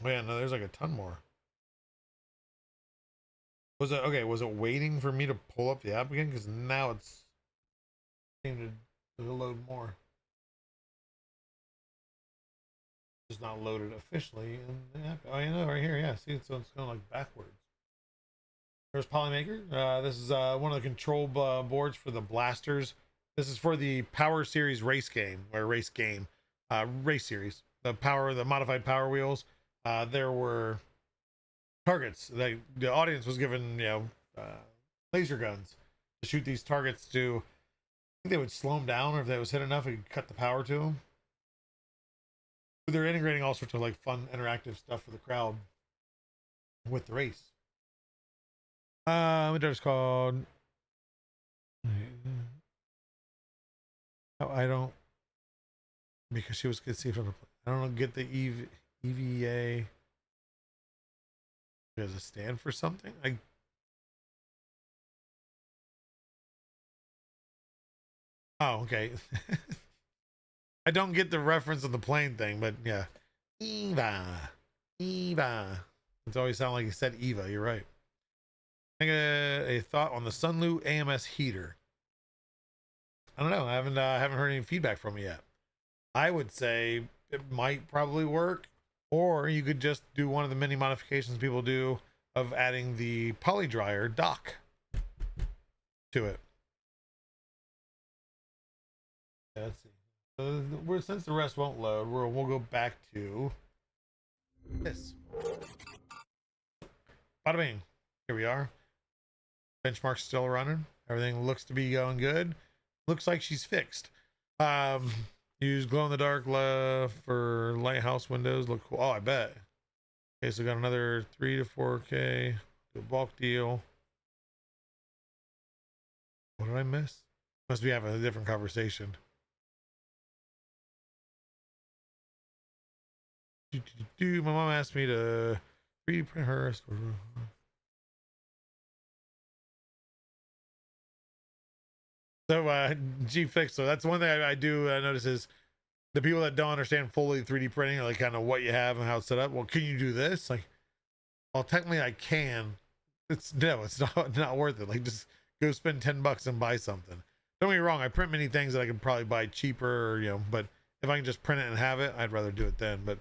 Oh yeah, no, there's like a ton more. Was it okay? Was it waiting for me to pull up the app again? Because now it's seemed to load more. It's not loaded officially in the app. Oh, you know, right here, yeah. See, so it's going like backwards. There's Polymaker. This is one of the control boards for the blasters. This is for the Power Series race game or race series. The modified Power Wheels. There were targets. The audience was given, laser guns to shoot these targets to. I think they would slow them down, or if they was hit enough, it could cut the power to them. But they're integrating all sorts of like fun, interactive stuff for the crowd with the race. What is called? I don't, because she was conceived on a. I don't get the EVA. Does it stand for something? Oh, okay. I don't get the reference of the plane thing, but yeah. Eva. It's always sound like he said Eva. You're right. I think a thought on the Sunlu AMS heater. I don't know. I haven't heard any feedback from it yet. I would say it might probably work, or you could just do one of the many modifications people do of adding the poly dryer dock to it. Yeah, let's see. So since the rest won't load, we'll go back to this. Bada bing. Here we are. Benchmark's still running. Everything looks to be going good. Looks like she's fixed. Use glow in the dark for lighthouse windows. Look cool. Oh, I bet. Okay, so we got another 3 to 4K. Do a bulk deal. What did I miss? Must be having a different conversation. My mom asked me to 3D print her. So G Fix. So that's one thing I do notice is the people that don't understand fully 3D printing, or like kind of what you have and how it's set up. Well, can you do this? Like, well, technically I can. It's not worth it. Like, just go spend $10 and buy something. Don't get me wrong. I print many things that I could probably buy cheaper, or, but if I can just print it and have it, I'd rather do it then. But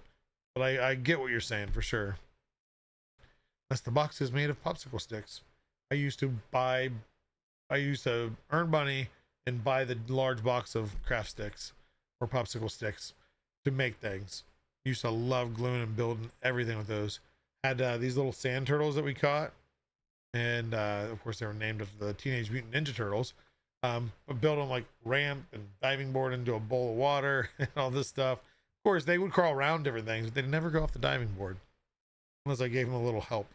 I get what you're saying for sure. That's the box is made of popsicle sticks. I used to earn money and buy the large box of craft sticks or popsicle sticks to make things. Used to love gluing and building everything with those. Had these little sand turtles that we caught, and of course they were named after the Teenage Mutant Ninja Turtles. But built them like ramp and diving board into a bowl of water and all this stuff. Of course, they would crawl around different things, but they'd never go off the diving board unless I gave them a little help.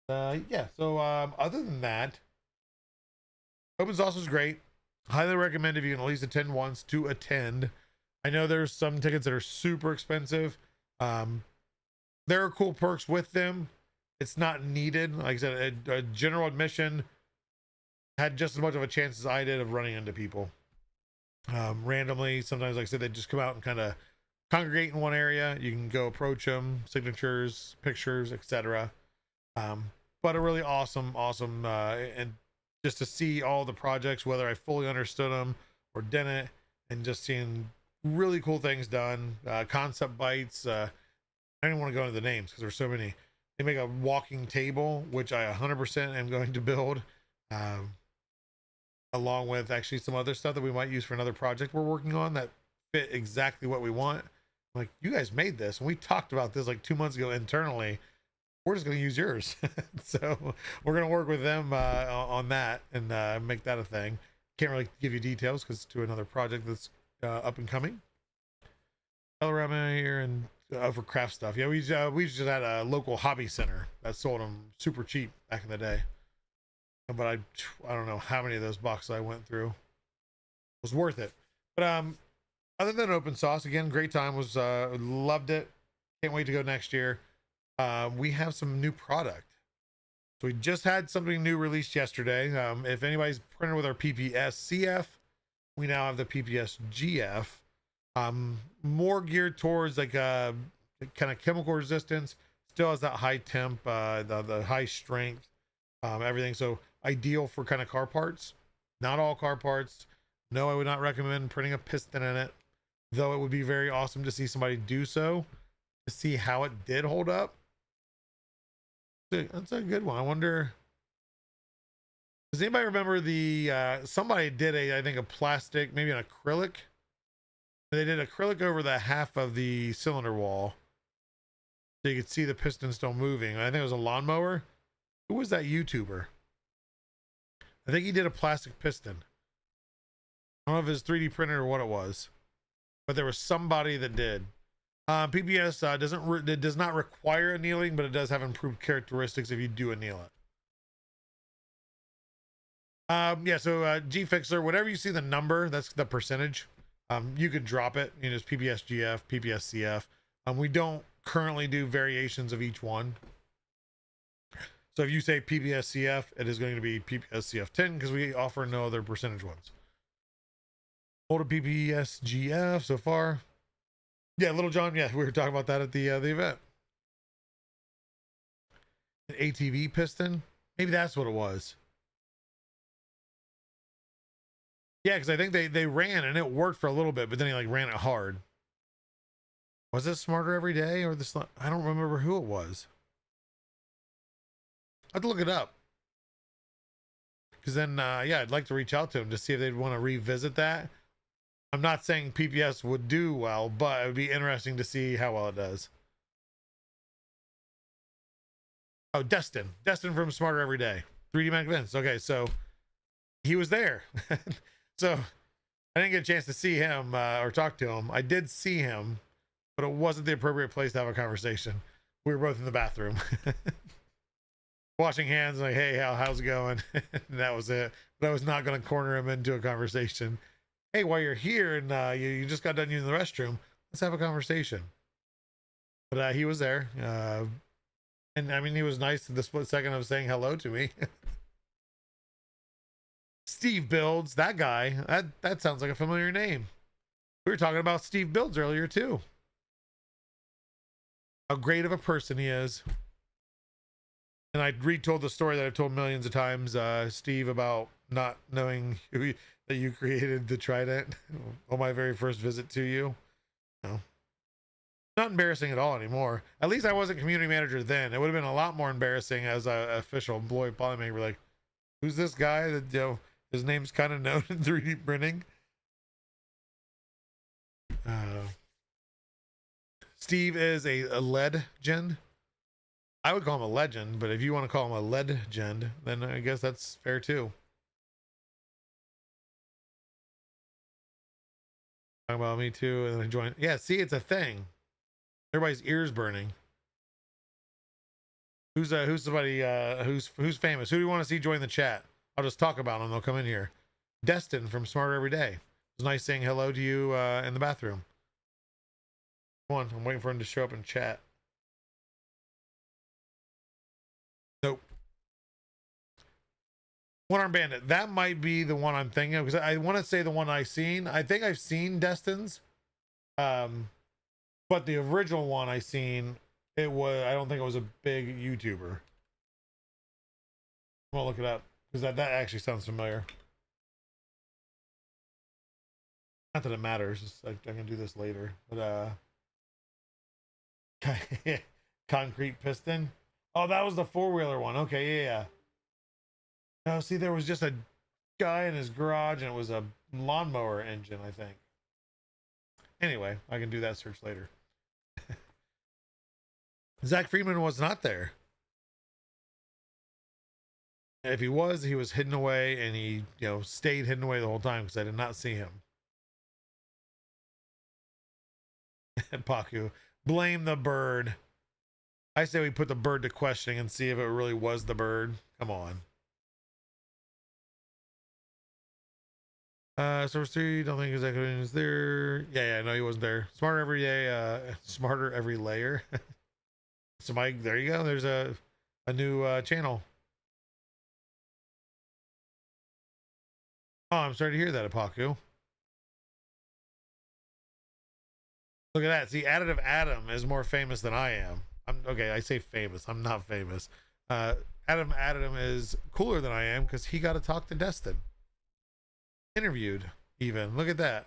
Yeah. So other than that, Open Sauce was great. Highly recommend if you can at least attend once to attend. I know there's some tickets that are super expensive. There are cool perks with them. It's not needed. Like I said, a general admission had just as much of a chance as I did of running into people. Randomly, sometimes, like I said, they just come out and kind of congregate in one area. You can go approach them, signatures, pictures, etc. But a really awesome, and just to see all the projects, whether I fully understood them or didn't, and just seeing really cool things done. Concept bites. I didn't want to go into the names because there's so many. They make a walking table, which I 100% am going to build, along with actually some other stuff that we might use for another project we're working on that fit exactly what we want. I'm like, you guys made this, and we talked about this like 2 months ago internally. We're just going to use yours. So we're going to work with them on that and make that a thing. Can't really give you details because it's to another project that's up and coming. Colorama here and for craft stuff. Yeah, we just had a local hobby center that sold them super cheap back in the day. But I don't know how many of those boxes I went through. It was worth it. But other than open sauce, again, great time. Was loved it. Can't wait to go next year. We have some new product. So we just had something new released yesterday. If anybody's printed with our PPS CF, we now have the PPS GF. More geared towards like kind of chemical resistance. Still has that high temp, the high strength, everything. So ideal for kind of car parts. Not all car parts. No, I would not recommend printing a piston in it, though it would be very awesome to see somebody do so, to see how it did hold up. That's a good one. I wonder, does anybody remember the somebody did I think a plastic, maybe an acrylic. They did acrylic over the half of the cylinder wall so you could see the piston still moving. I think it was a lawnmower. Who was that YouTuber? I think he did a plastic piston. I don't know if it's 3D printed or what it was, but there was somebody that did. PPS does not require annealing, but it does have improved characteristics if you do anneal it. Yeah, so G-Fixer, whatever you see the number, that's the percentage. You could drop it, you know, it's PPS GF, PPS CF. We don't currently do variations of each one. So if you say PPS CF, it is going to be PPS CF 10 because we offer no other percentage ones. Older PPS GF so far. Yeah, Little John. Yeah, we were talking about that at the event. An ATV piston. Maybe that's what it was. Yeah, because I think they ran and it worked for a little bit, but then he like ran it hard. Was it Smarter Every Day or this? I don't remember who it was. I have to look it up. Because then, yeah, I'd like to reach out to them to see if they'd want to revisit that. I'm not saying PPS would do well, but it would be interesting to see how well it does. Oh, Destin from Smarter Every Day. 3D Mac Vince. Okay, so he was there. So I didn't get a chance to see him or talk to him. I did see him, but it wasn't the appropriate place to have a conversation. We were both in the bathroom. Washing hands, like, hey, how's it going? And that was it. But I was not going to corner him into a conversation. Hey, while you're here and you just got done using the restroom, let's have a conversation. But he was there. And I mean, he was nice in the split second of saying hello to me. Steve Builds, that guy, that sounds like a familiar name. We were talking about Steve Builds earlier too. How great of a person he is. And I retold the story that I've told millions of times, Steve, about not knowing that you created the Trident on my very first visit to you. No. Not embarrassing at all anymore. At least I wasn't community manager then. It would have been a lot more embarrassing as an official employee Polymaker. Like, who's this guy that, you know, his name's kind of known in 3D printing? Steve is a legend. I would call him a legend, but if you want to call him a legend, then I guess that's fair too. Talking about me too, and then I joined. Yeah, see, it's a thing. Everybody's ears burning. Who's somebody who's famous? Who do you want to see join the chat? I'll just talk about them. They'll come in here. Destin from Smarter Every Day. It was nice saying hello to you in the bathroom. Come on, I'm waiting for him to show up in chat. Nope. One Arm Bandit. That might be the one I'm thinking of because I want to say the one I've seen. I think I've seen Destin's. But the original one I seen, I don't think it was a big YouTuber. I'm gonna look it up because that actually sounds familiar. Not that it matters. I can do this later. But concrete piston. Oh, that was the 4-wheeler one. Okay, yeah. No, see, there was just a guy in his garage and it was a lawnmower engine, I think. Anyway, I can do that search later. Zach Friedman was not there. If he was hidden away, and he, you know, stayed hidden away the whole time because I did not see him. Paku. Blame the bird. I say we put the bird to questioning and see if it really was the bird. Come on. Source 3, don't think exactly was there. Yeah, no, he wasn't there. Smarter every day, smarter every layer. So Mike, there you go. There's a new channel. Oh, I'm sorry to hear that, Apaku. Look at that. See, Additive Adam is more famous than I am. I'm okay. I say famous. I'm not famous. Adam is cooler than I am because he got to talk to Destin. Interviewed, even. Look at that.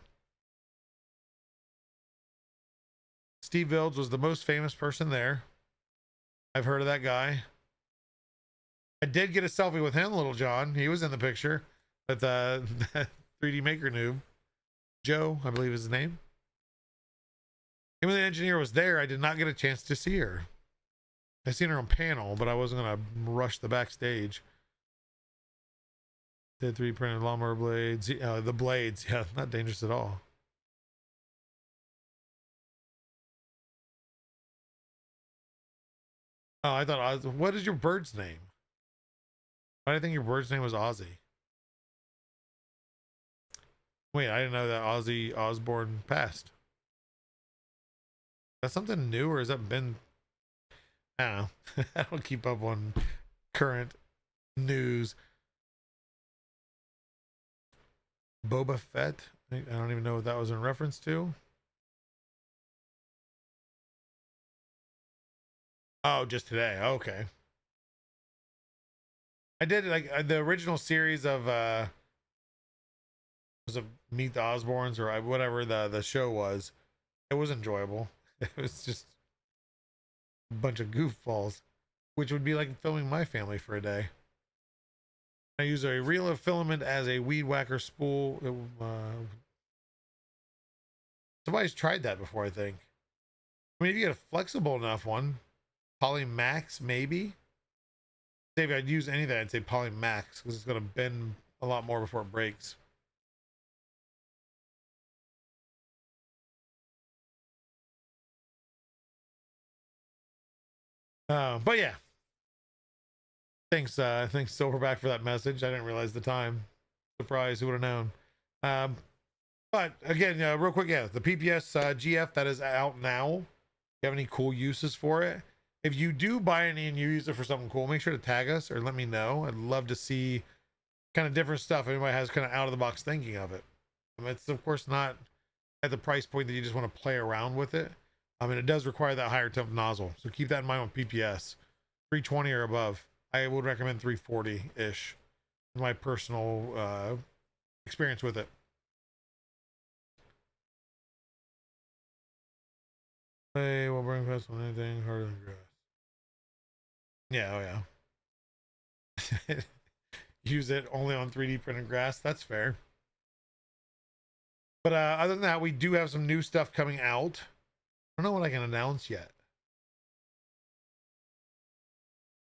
Steve Vilds was the most famous person there. I've heard of that guy. I did get a selfie with him, Little John. He was in the picture with 3D Maker noob. Joe, I believe is his name. Even the engineer was there, I did not get a chance to see her. I seen her on panel, but I wasn't gonna rush the backstage. Did 3D printed lawnmower blades. The blades, yeah, not dangerous at all. Oh, I thought, what is your bird's name? Why do I think your bird's name was Ozzy? Wait, I didn't know that Ozzy Osbourne passed. That's something new, or has that been? I don't know. I don't keep up on current news. Boba Fett? I don't even know what that was in reference to. Oh, just today. Okay. I did like the original series of was it Meet the Osbournes or whatever the show was. It was enjoyable. It was just a bunch of goofballs, which would be like filming my family for a day. I use a reel of filament as a weed whacker spool. Somebody's tried that before, I think. I mean, if you get a flexible enough one, Poly Max maybe. If I'd use anything, I'd say Poly Max because it's going to bend a lot more before it breaks. But yeah. Thanks, Silverback, for that message. I didn't realize the time. Surprise, who would have known? But again, real quick, yeah, the PPS GF that is out now. If you have any cool uses for it? If you do buy any and you use it for something cool, make sure to tag us or let me know. I'd love to see kind of different stuff. Anybody has kind of out of the box thinking of it. I mean, it's of course not at the price point that you just want to play around with it. I mean, it does require that higher temp nozzle, so keep that in mind with PPS. 320 or above. I would recommend 340-ish. My personal experience with it. Hey, we'll bring fast on anything harder than grass. Yeah, oh yeah. Use it only on 3D printed grass. That's fair. But other than that, we do have some new stuff coming out. I don't know what I can announce yet.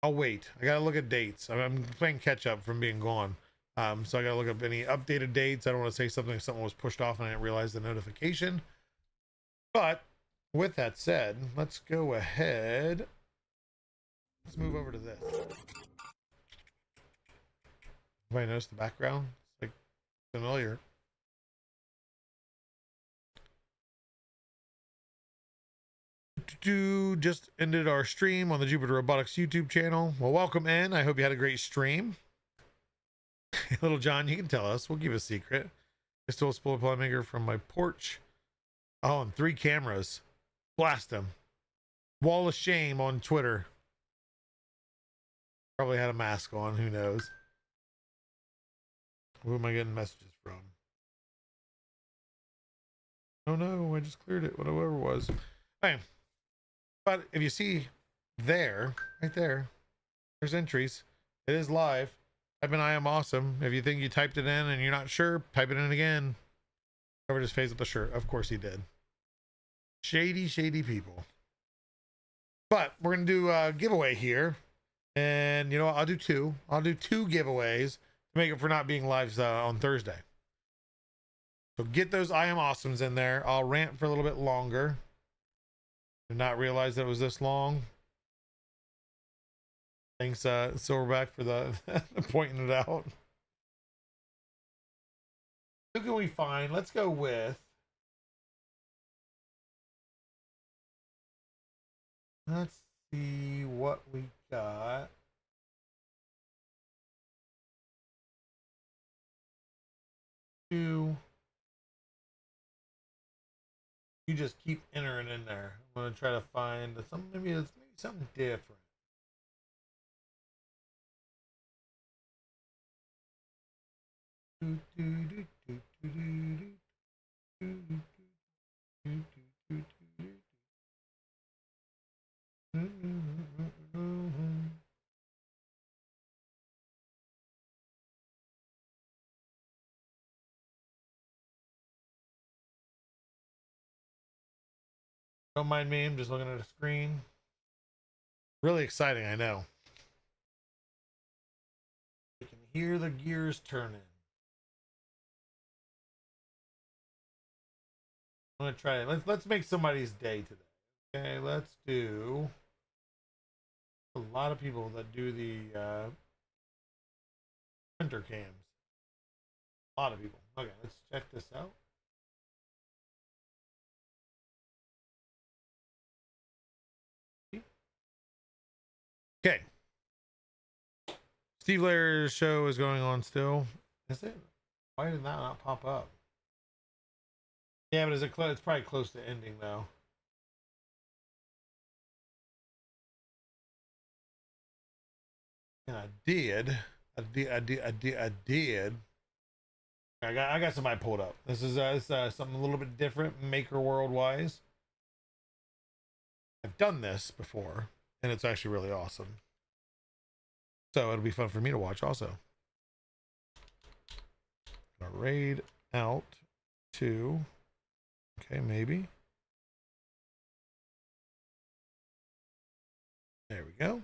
I'll wait. I gotta look at dates. I'm playing catch up from being gone. So I gotta look up any updated dates. I don't want to say something was pushed off and I didn't realize the notification. But with that said, let's go ahead. Let's move over to this. Anybody notice the background? It's like familiar. Just ended our stream on the Jupiter Robotics YouTube channel. Well, welcome in. I hope you had a great stream. Little John, you can tell us. We'll give a secret. I stole a spool ply maker from my porch. Oh, and 3 cameras. Blast them. Wall of shame on Twitter. Probably had a mask on. Who knows? Who am I getting messages from? Oh no, I just cleared it. Whatever it was. Okay. But if you see there, right there, there's entries. It is live. Type in I am awesome. If you think you typed it in and you're not sure, type it in again. Covered his face with the shirt. Of course he did. Shady, shady people. But we're going to do a giveaway here. And you know what? I'll do 2. I'll do 2 giveaways to make up for not being live on Thursday. So get those I am awesomes in there. I'll rant for a little bit longer. Did not realize that it was this long. Thanks, Silverback, for the pointing it out. Who can we find? Let's go with. Let's see what we got. You just keep entering in there. I'm gonna try to find some maybe something different. Don't mind me, I'm just looking at a screen. Really exciting, I know. You can hear the gears turning. I'm gonna try it. Let's make somebody's day today. Okay, let's do a lot of people that do the printer cams. A lot of people. Okay, let's check this out. Okay. Steve Lair's show is going on still. Is it? Why did that not pop up? Yeah, but is it close? It's probably close to ending though. And I did. I got somebody pulled up. This is something a little bit different, Maker World wise. I've done this before, and it's actually really awesome. So it'll be fun for me to watch also. Gonna raid out to. Okay, maybe. There we go.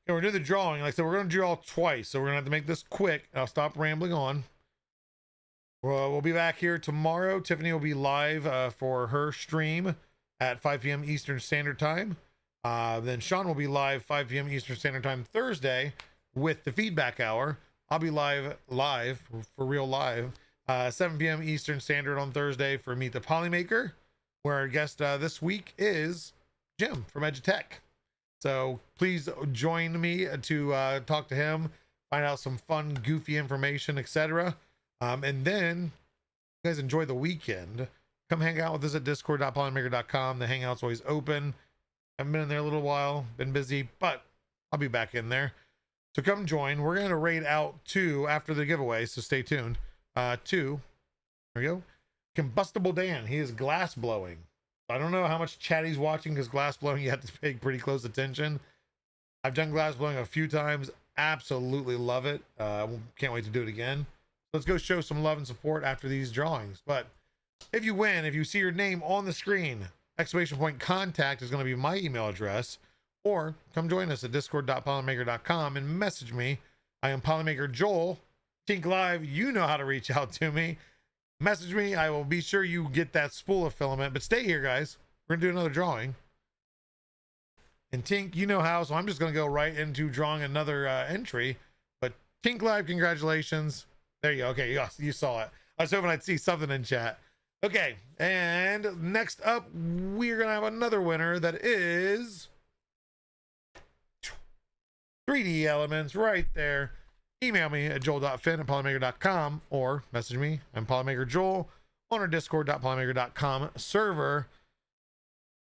Okay, we're doing the drawing. Like I said, we're going to draw twice, so we're going to have to make this quick. I'll stop rambling on. We'll be back here tomorrow. Tiffany will be live for her stream at 5 p.m. Eastern Standard Time. Then Sean will be live 5 p.m. Eastern Standard Time Thursday with the feedback hour. I'll be live for real live 7 p.m. Eastern Standard on Thursday for Meet the Polymaker, where our guest this week is Jim from Edutech. So please join me to talk to him, find out some fun, goofy information, etc. And then you guys enjoy the weekend. Come hang out with us at discord.polymaker.com. The hangout's always open. I've been in there a little while, been busy, but I'll be back in there. So come join. We're going to raid out 2 after the giveaway, so stay tuned. 2, there we go. Combustible Dan. He is glass blowing. I don't know how much chat he's watching, because glass blowing, you have to pay pretty close attention. I've done glass blowing a few times. Absolutely love it. Can't wait to do it again. Let's go show some love and support after these drawings. But if you win, if you see your name on the screen, !contact is going to be my email address, or come join us at discord.polymaker.com and message me. I am Polymaker Joel. Tink Live, you know how to reach out to me. Message me. I will be sure you get that spool of filament. But stay here, guys. We're going to do another drawing. And Tink, you know how, so I'm just going to go right into drawing another entry. But Tink Live, congratulations. There you go. Okay, you saw it. I was hoping I'd see something in chat. Okay, and next up, we're going to have another winner that is 3D Elements right there. Email me at joel.fin@polymaker.com or message me. I'm Polymaker Joel on our discord.polymaker.com server.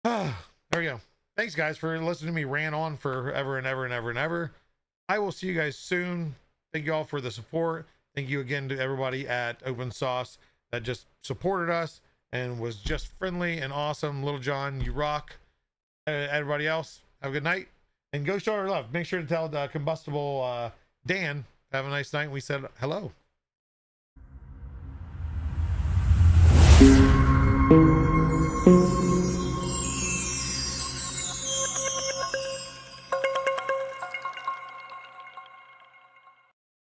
There we go. Thanks, guys, for listening to me rant on forever and ever and ever and ever. I will see you guys soon. Thank you all for the support. Thank you again to everybody at Open Sauce that just supported us and was just friendly and awesome. Little John, you rock. Everybody else, have a good night. And go show her love. Make sure to tell the Combustible Dan, have a nice night. We said hello.